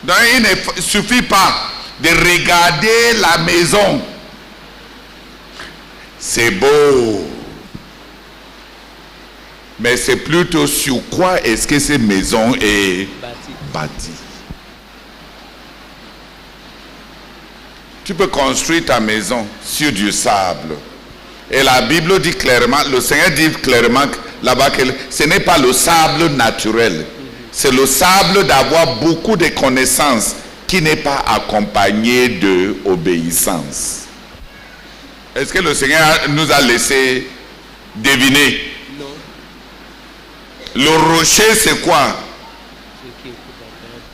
Donc il ne suffit pas de regarder la maison. C'est beau. Mais c'est plutôt sur quoi est-ce que cette maison est bâtie. Tu peux construire ta maison sur du sable. Et la Bible dit clairement, le Seigneur dit clairement là-bas que ce n'est pas le sable naturel. C'est le sable d'avoir beaucoup de connaissances qui n'est pas accompagné d'obéissance. Est-ce que le Seigneur nous a laissé deviner? Non. Le rocher, c'est quoi?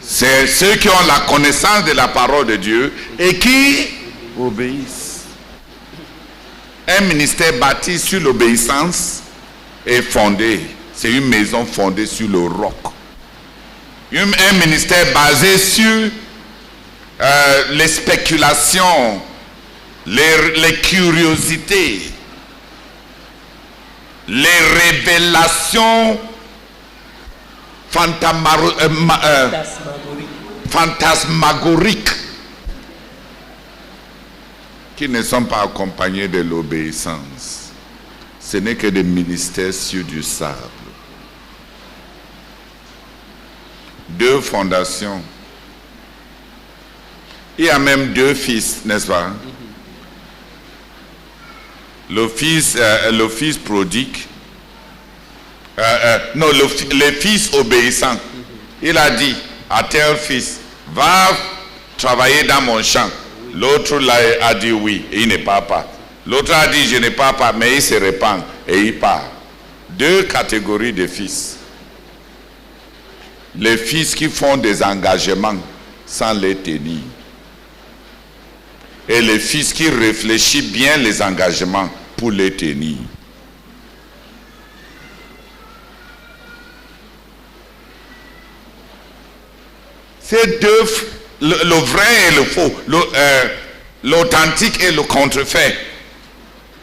C'est ceux qui ont la connaissance de la parole de Dieu et qui obéissent. Un ministère bâti sur l'obéissance est fondé. C'est une maison fondée sur le roc. Un ministère basé sur les spéculations, les curiosités, les révélations fantasmagoriques qui ne sont pas accompagnés de l'obéissance. Ce n'est que des ministères sur du sable. Deux fondations. Il y a même deux fils, n'est-ce pas? Le fils prodigue. Le fils obéissant. Il a dit à tel fils, va travailler dans mon champ. L'autre là a dit oui et il ne part pas. L'autre a dit je ne pars pas, mais il se répand et il part. Deux catégories de fils. Les fils qui font des engagements sans les tenir. Et les fils qui réfléchissent bien les engagements pour les tenir. Ces deux, le vrai et le faux, l'authentique et le contrefait,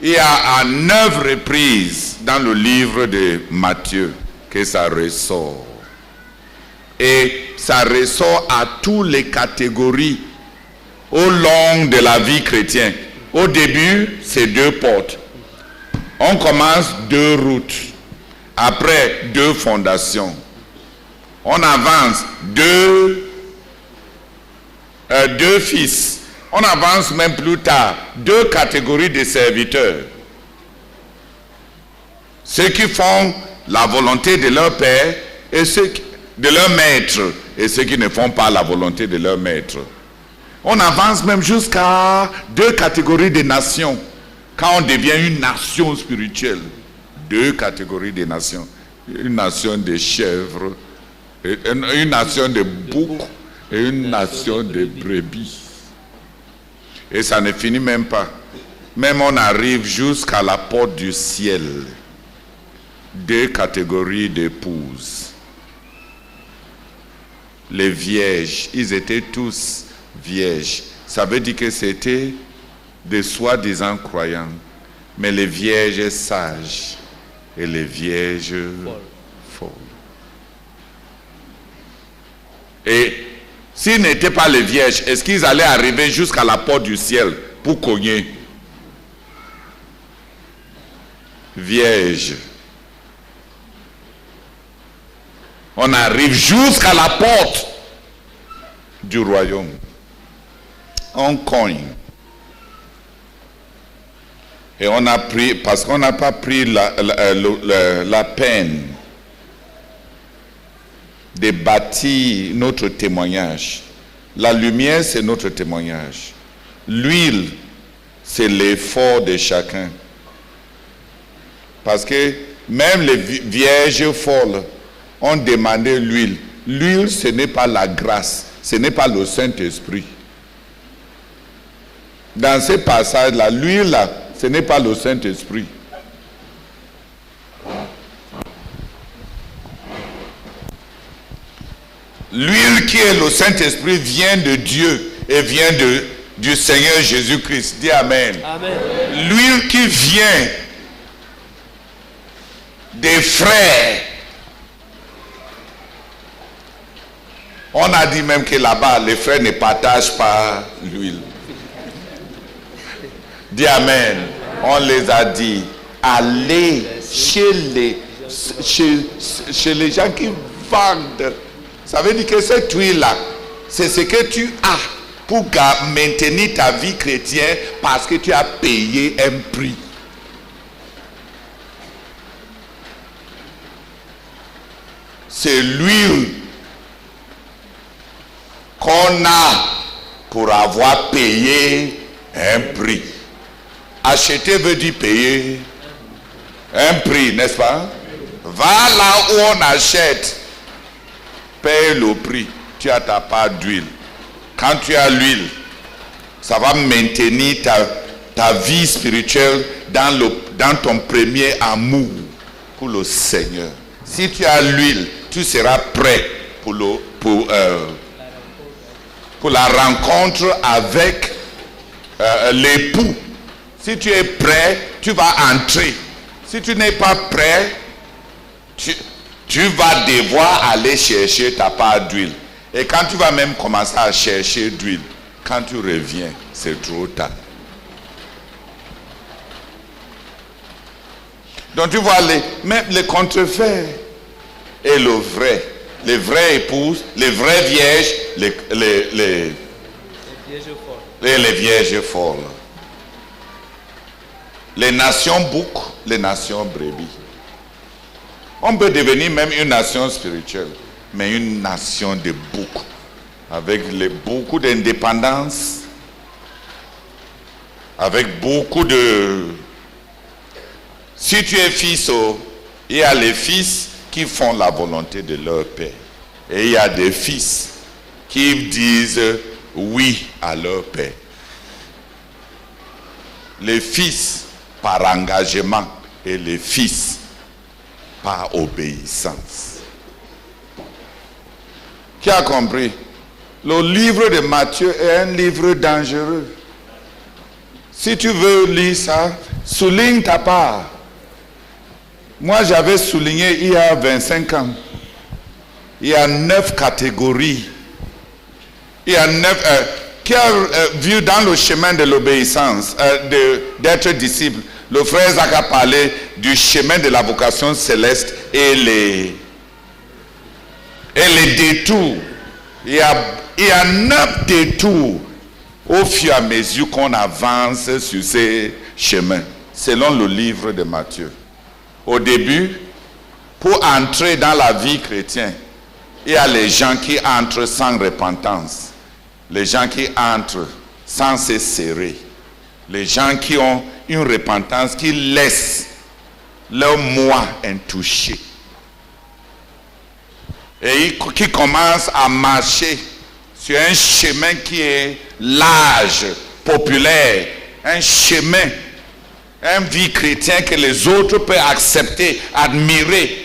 il y a à 9 reprises dans le livre de Matthieu que ça ressort. Et ça ressort à toutes les catégories au long de la vie chrétienne. Au début, c'est 2 portes. On commence 2 routes. Après 2 fondations. On avance 2 fils. On avance même plus tard. 2 catégories de serviteurs. Ceux qui font la volonté de leur père et de leur maître, et ceux qui ne font pas la volonté de leur maître. On avance même jusqu'à 2 catégories de nations. Quand on devient une nation spirituelle, 2 catégories de nations. Une nation de chèvres, une nation de boucs et une nation de brebis. Et ça ne finit même pas. Même on arrive jusqu'à la porte du ciel. 2 catégories d'épouses. Les vierges, ils étaient tous vierges. Ça veut dire que c'était des soi-disant croyants. Mais les vierges sages et les vierges folles. Et s'ils n'étaient pas les vierges, est-ce qu'ils allaient arriver jusqu'à la porte du ciel pour cogner? Vierges. On arrive jusqu'à la porte du royaume. On cogne. Et on a pris, parce qu'on n'a pas pris la peine de bâtir notre témoignage. La lumière, c'est notre témoignage. L'huile, c'est l'effort de chacun. Parce que même les vierges folles ont demandé l'huile. L'huile, ce n'est pas la grâce, ce n'est pas le Saint-Esprit. Dans ce passage-là, l'huile, là, ce n'est pas le Saint-Esprit. L'huile qui est le Saint-Esprit vient de Dieu et vient du Seigneur Jésus-Christ. Dis Amen. Amen. L'huile qui vient des frères. On a dit même que là-bas, les frères ne partagent pas l'huile. Dis Amen. On les a dit, allez chez les gens qui vendent. Ça veut dire que cette huile-là, c'est ce que tu as pour maintenir ta vie chrétienne parce que tu as payé un prix. C'est l'huile qu'on a pour avoir payé un prix. Acheter veut dire payer un prix, n'est-ce pas? Va là où on achète, paye le prix. Tu as ta part d'huile. Quand tu as l'huile, ça va maintenir ta vie spirituelle dans ton premier amour pour le Seigneur. Si tu as l'huile, tu seras prêt pour la rencontre avec l'époux. Si tu es prêt, tu vas entrer. Si tu n'es pas prêt, tu vas devoir aller chercher ta part d'huile. Et quand tu vas même commencer à chercher d'huile, quand tu reviens, c'est trop tard. Donc tu vois, même les contrefaits et les vraies épouses, les vraies vierges, les vierges folles. Les nations boucs, les nations brebis. On peut devenir même une nation spirituelle, mais une nation de boucs, avec beaucoup d'indépendance, avec beaucoup de... Si tu es fils, il y a les fils qui font la volonté de leur père. Et il y a des fils qui disent oui à leur père. Les fils par engagement et les fils par obéissance. Qui a compris? Le livre de Matthieu est un livre dangereux. Si tu veux lire ça, souligne ta part. Moi, j'avais souligné il y a 25 ans. Il y a 9 catégories. Il y a 9 qui a vu dans le chemin de l'obéissance, d'être disciple, le frère Zach a parlé du chemin de la vocation céleste et les détours. Il y a 9 détours au fur et à mesure qu'on avance sur ces chemins, selon le livre de Matthieu. Au début, pour entrer dans la vie chrétienne, il y a les gens qui entrent sans repentance, les gens qui entrent sans se serrer, les gens qui ont une repentance qui laisse leur moi intouché et qui commencent à marcher sur un chemin qui est large, populaire, un chemin, une vie chrétienne que les autres peuvent accepter, admirer,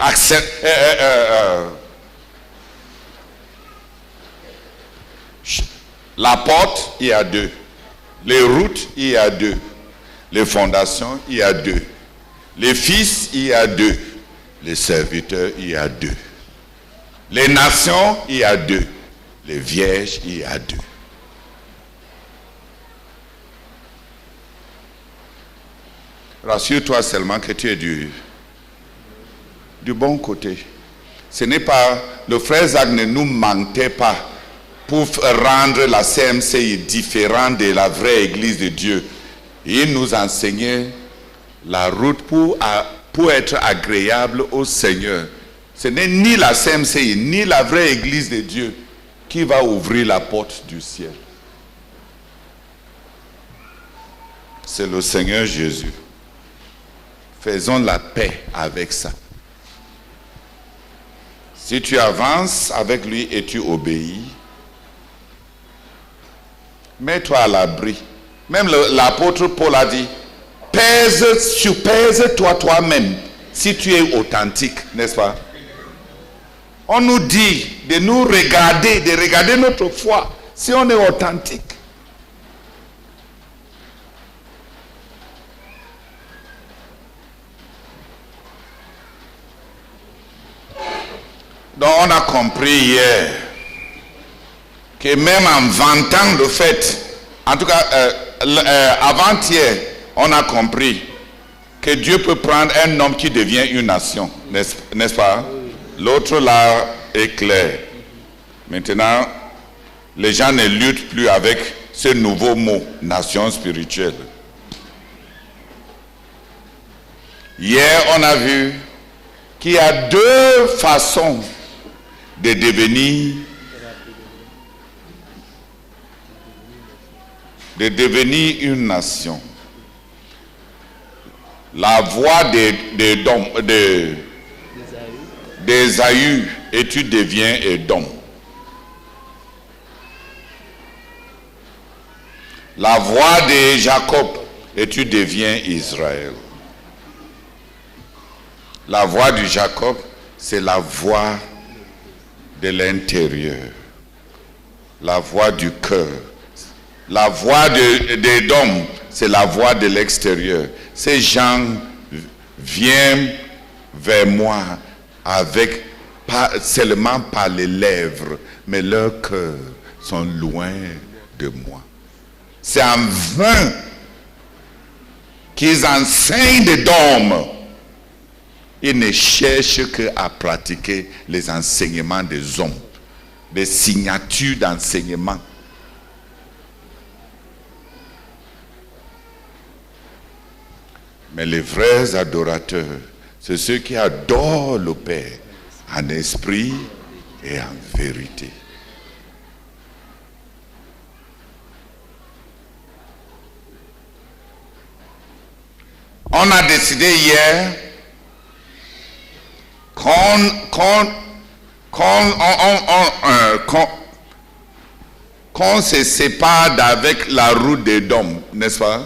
La porte, il y a 2. Les routes, il y a 2. Les fondations, il y a 2. Les fils, il y a 2. Les serviteurs, il y a 2. Les nations, il y a 2. Les vierges, il y a 2. Rassure-toi seulement que tu es du bon côté. Ce n'est pas, le frère Zach ne nous mentait pas pour rendre la CMCI différente de la vraie église de Dieu. Il nous enseignait la route pour être agréable au Seigneur. Ce n'est ni la CMCI, ni la vraie église de Dieu qui va ouvrir la porte du ciel. C'est le Seigneur Jésus. Faisons la paix avec ça. Si tu avances avec lui et tu obéis, mets-toi à l'abri. Même l'apôtre Paul a dit, pèse-toi toi-même si tu es authentique, n'est-ce pas? On nous dit de nous regarder, de regarder notre foi, si on est authentique. Donc on a compris hier que même en vantant le fait, en tout cas avant-hier, on a compris que Dieu peut prendre un homme qui devient une nation, n'est-ce pas? L'autre là est clair. Maintenant, les gens ne luttent plus avec ce nouveau mot, nation spirituelle. Hier, on a vu qu'il y a 2 façons de devenir une nation. La voie d'Ésaü, et tu deviens Édom. La voie de Jacob, et tu deviens Israël. La voie de Jacob, c'est la voie de l'intérieur, la voie du cœur. La voie d'Édom, c'est la voie de l'extérieur. Ces gens viennent vers moi avec, pas seulement par les lèvres, mais leurs cœurs sont loin de moi. C'est en vain qu'ils enseignent des dogmes. Ils ne cherchent qu'à pratiquer les enseignements des hommes, des signatures d'enseignement. Mais les vrais adorateurs, c'est ceux qui adorent le Père en esprit et en vérité. On a décidé hier qu'on se sépare d'avec la route d'Édom, n'est-ce pas?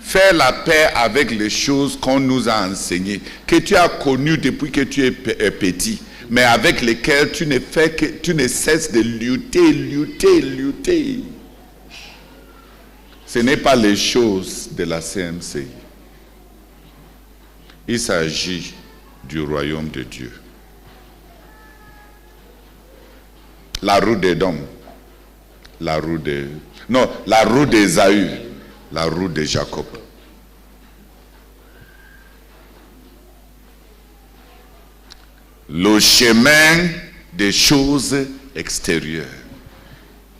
Faire la paix avec les choses qu'on nous a enseignées, que tu as connues depuis que tu es petit, mais avec lesquelles tu ne cesses de lutter. Ce n'est pas les choses de la CMCI. Il s'agit du royaume de Dieu. La roue d'Édom. La roue d'Ésaü. La roue de Jacob. Le chemin des choses extérieures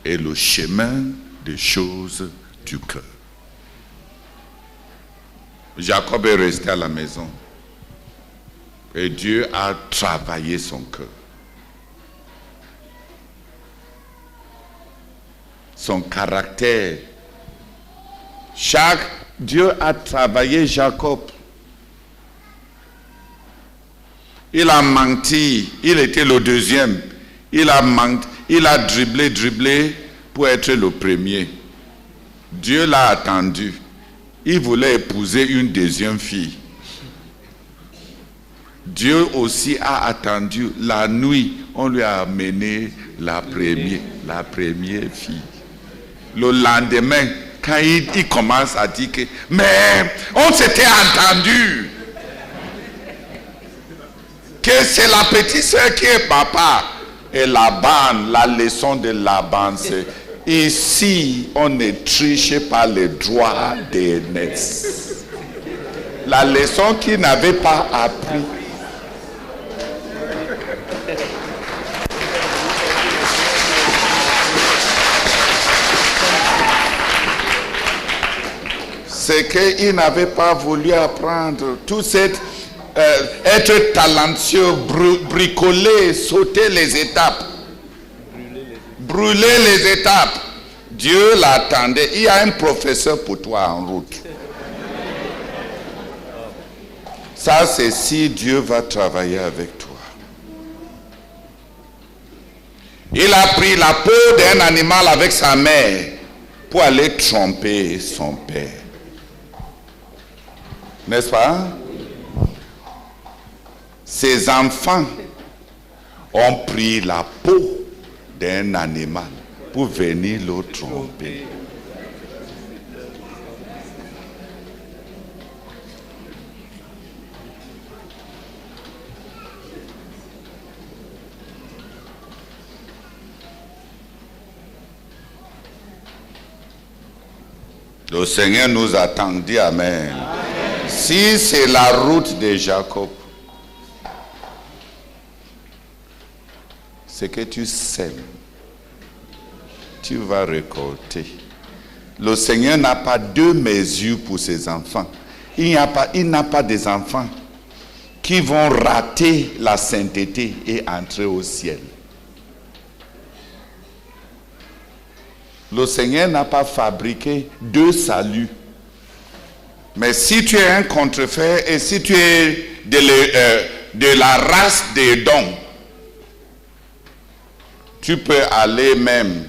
et le chemin des choses du cœur. Jacob est resté à la maison et Dieu a travaillé son cœur. Son caractère. Dieu a travaillé Jacob. Il a menti, il était le deuxième. Il a menti, il a dribblé pour être le premier. Dieu l'a attendu. Il voulait épouser une deuxième fille. Dieu aussi a attendu. La nuit, on lui a amené la première fille. Le lendemain, quand il commence à dire que, mais on s'était entendu. Que c'est la petite soeur qui est papa. Et Laban, la leçon de Laban, c'est ici, on ne triche pas les droits des nets. La leçon qu'il n'avait pas appris. C'est qu'il n'avait pas voulu apprendre tout cette être talentueux, bricoler, sauter les étapes, brûler les étapes. Dieu l'attendait. Il y a un professeur pour toi en route. Ça, c'est si Dieu va travailler avec toi. Il a pris la peau d'un animal avec sa mère pour aller tromper son père. N'est-ce pas? Ses enfants ont pris la peau d'un animal pour venir le tromper. Le Seigneur nous attend, dit Amen. Si c'est la route de Jacob, c'est que tu sèmes, tu vas récolter. Le Seigneur n'a pas deux mesures pour ses enfants. Il n'a pas des enfants qui vont rater la sainteté et entrer au ciel. Le Seigneur n'a pas fabriqué deux saluts. Mais si tu es un contrefait et si tu es de la race des dons, tu peux aller même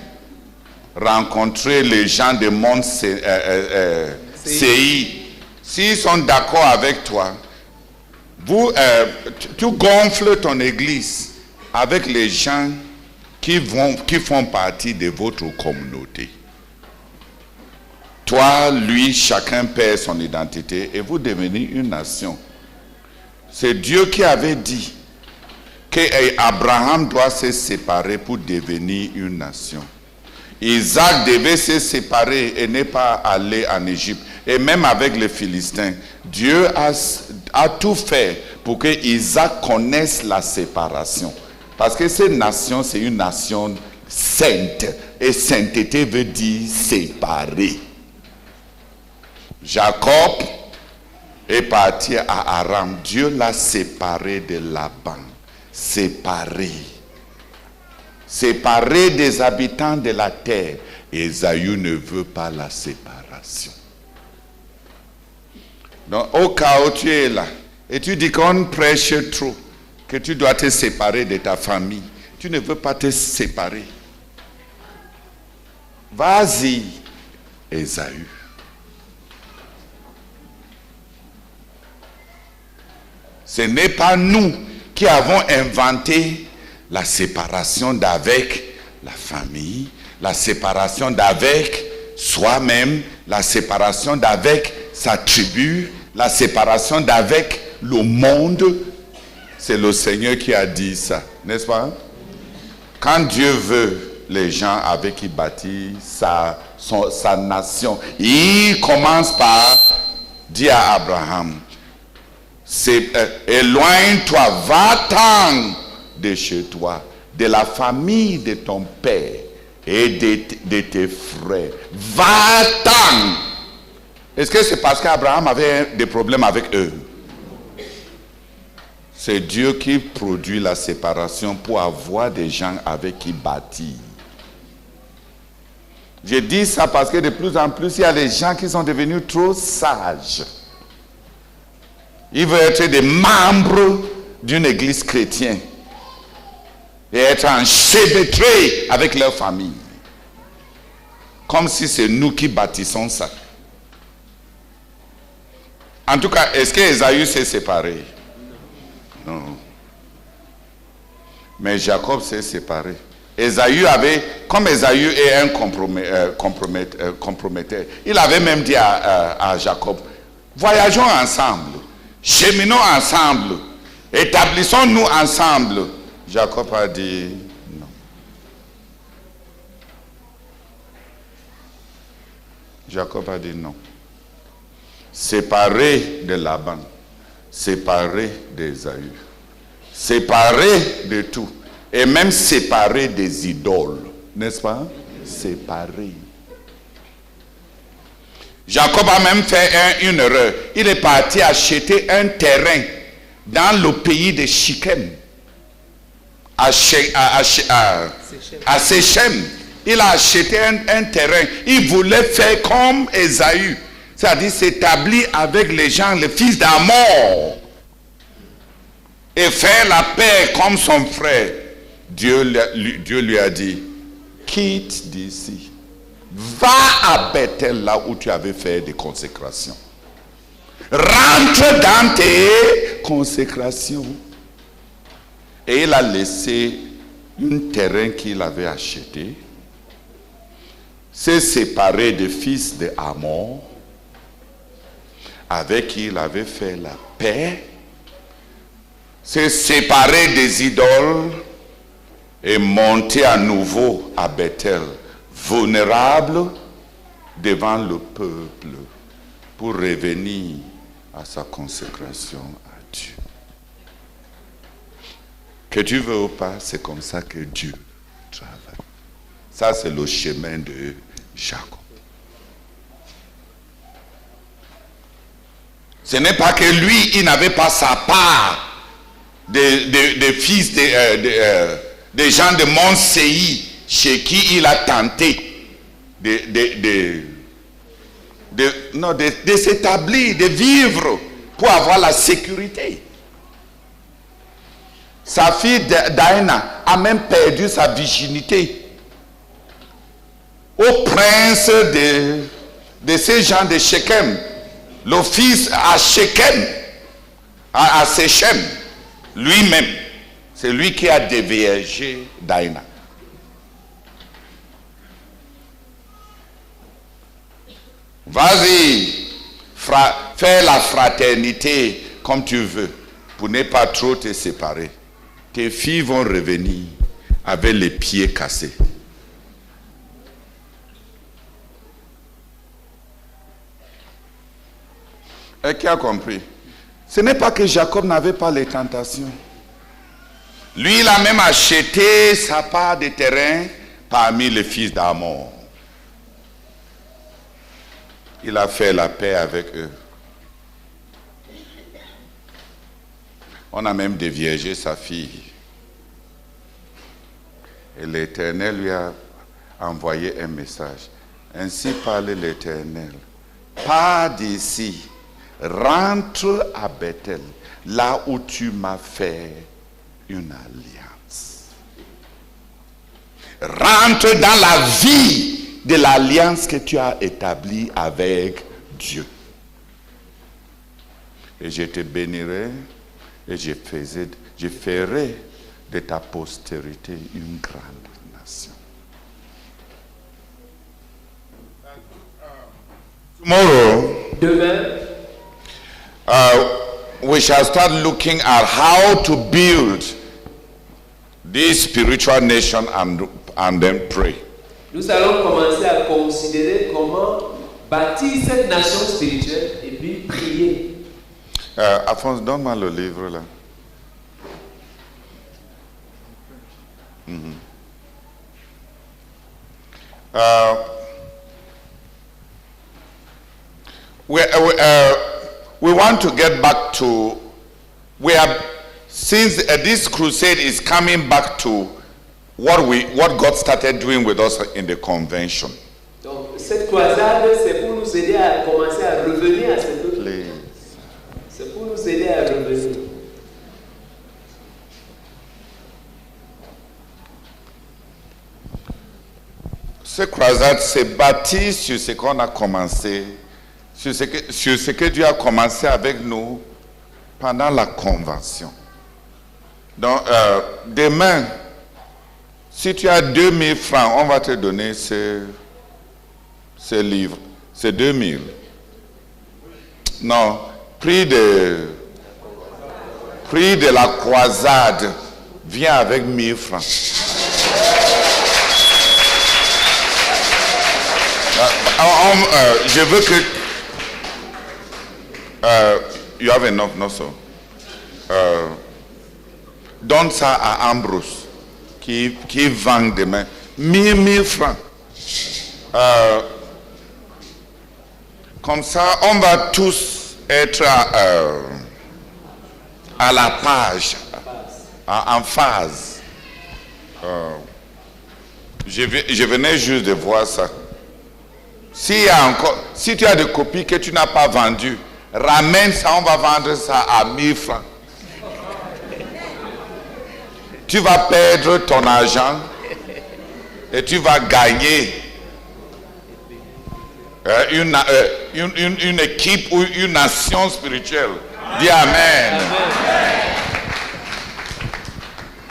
rencontrer les gens de monde CI. S'ils sont d'accord avec toi, tu gonfles ton église avec les gens qui font partie de votre communauté. Toi, lui, chacun perd son identité et vous devenez une nation. C'est Dieu qui avait dit qu'Abraham doit se séparer pour devenir une nation. Isaac devait se séparer et n'est pas allé en Égypte. Et même avec les Philistins, Dieu a tout fait pour que Isaac connaisse la séparation. Parce que cette nation, c'est une nation sainte. Et sainteté veut dire séparer. Jacob est parti à Aram. Dieu l'a séparé de Laban. Séparé des habitants de la terre. Ésaü ne veut pas la séparation. Donc au cas où tu es là et tu dis qu'on prêche trop, que tu dois te séparer de ta famille, tu ne veux pas te séparer, vas-y, Ésaü. Ce n'est pas nous qui avons inventé la séparation d'avec la famille, la séparation d'avec soi-même, la séparation d'avec sa tribu, la séparation d'avec le monde. C'est le Seigneur qui a dit ça, n'est-ce pas? Quand Dieu veut les gens avec qui bâtit sa nation, il commence par dire à Abraham, éloigne-toi, va-t'en de chez toi, de la famille de ton père et de tes frères. Va-t'en. Est-ce que c'est parce qu'Abraham avait des problèmes avec eux? C'est Dieu qui produit la séparation pour avoir des gens avec qui bâtir. Je dis ça parce que de plus en plus, il y a des gens qui sont devenus trop sages. Ils veulent être des membres d'une église chrétienne et être enchevêtrés avec leur famille. Comme si c'est nous qui bâtissons ça. En tout cas, est-ce qu'Ésaü s'est séparé? Non. Mais Jacob s'est séparé. Comme Ésaü est un comprometteur, il avait même dit à Jacob, voyageons ensemble, cheminons ensemble, établissons-nous ensemble. Jacob a dit non. Jacob a dit non. Séparé de Laban, séparé d'Ésaü, séparé de tout, et même séparé des idoles, n'est-ce pas? Séparé. Jacob a même fait une erreur. Il est parti acheter un terrain dans le pays de Shichem, à Séchem. Il a acheté un terrain. Il voulait faire comme Ésaü, c'est-à-dire s'établir avec les gens, les fils d'Amor, et faire la paix comme son frère. Dieu lui a dit, quitte d'ici, va à Bethel, là où tu avais fait des consécrations. Rentre dans tes consécrations. Et il a laissé un terrain qu'il avait acheté, s'est séparé des fils de Amor, avec qui il avait fait la paix, s'est séparé des idoles et monté à nouveau à Bethel, vulnérable devant le peuple, pour revenir à sa consécration à Dieu. Que tu veux ou pas, c'est comme ça que Dieu travaille. Ça, c'est le chemin de Jacob. Ce n'est pas que lui, il n'avait pas sa part des fils des gens de Mont Séir, chez qui il a tenté de s'établir, de vivre pour avoir la sécurité. Sa fille Daïna a même perdu sa virginité au prince de ces gens de Shechem, le fils à Shechem, à Séchem, lui-même. C'est lui qui a déviergé Daïna. Vas-y, fais la fraternité comme tu veux, pour ne pas trop te séparer. Tes filles vont revenir avec les pieds cassés. Et qui a compris? Ce n'est pas que Jacob n'avait pas les tentations. Lui, il a même acheté sa part de terrain parmi les fils d'Amor. Il a fait la paix avec eux. On a même déviergé sa fille. Et l'Éternel lui a envoyé un message. Ainsi parle l'Éternel. Pars d'ici, rentre à Bethel, là où tu m'as fait une alliance. Rentre dans la vie de l'alliance que tu as établie avec Dieu. Et je te bénirai et je ferai de ta postérité une grande nation. Tomorrow, Demain, we shall start looking at how to build this spiritual nation and then pray. Nous allons commencer à considérer comment bâtir cette nation spirituelle et puis prier. Alphonse, donne-moi le livre là. We want to get back to, since this crusade is coming back to what God started doing with us in the convention. Donc cette croisade, c'est pour nous aider à commencer à revenir à cette autre. C'est pour nous aider à revenir. Cette croisade s'est bâtie sur ce qu'on a commencé, sur ce que Dieu a commencé avec nous pendant la convention. Donc, demain, si tu as 2000 francs, on va te donner ce livre. C'est 2000. Non, prix de la croisade vient avec 1000 francs. Je veux que... you have enough, no so. Donne ça à Ambrose, qui vend demain 1000 francs. Comme ça, on va tous être à la page, en phase. Je venais juste de voir ça. Si tu as des copies que tu n'as pas vendues, ramène ça, on va vendre ça à 1000 francs. Tu vas perdre ton argent et tu vas gagner une équipe ou une nation spirituelle. Dis Amen. Amen.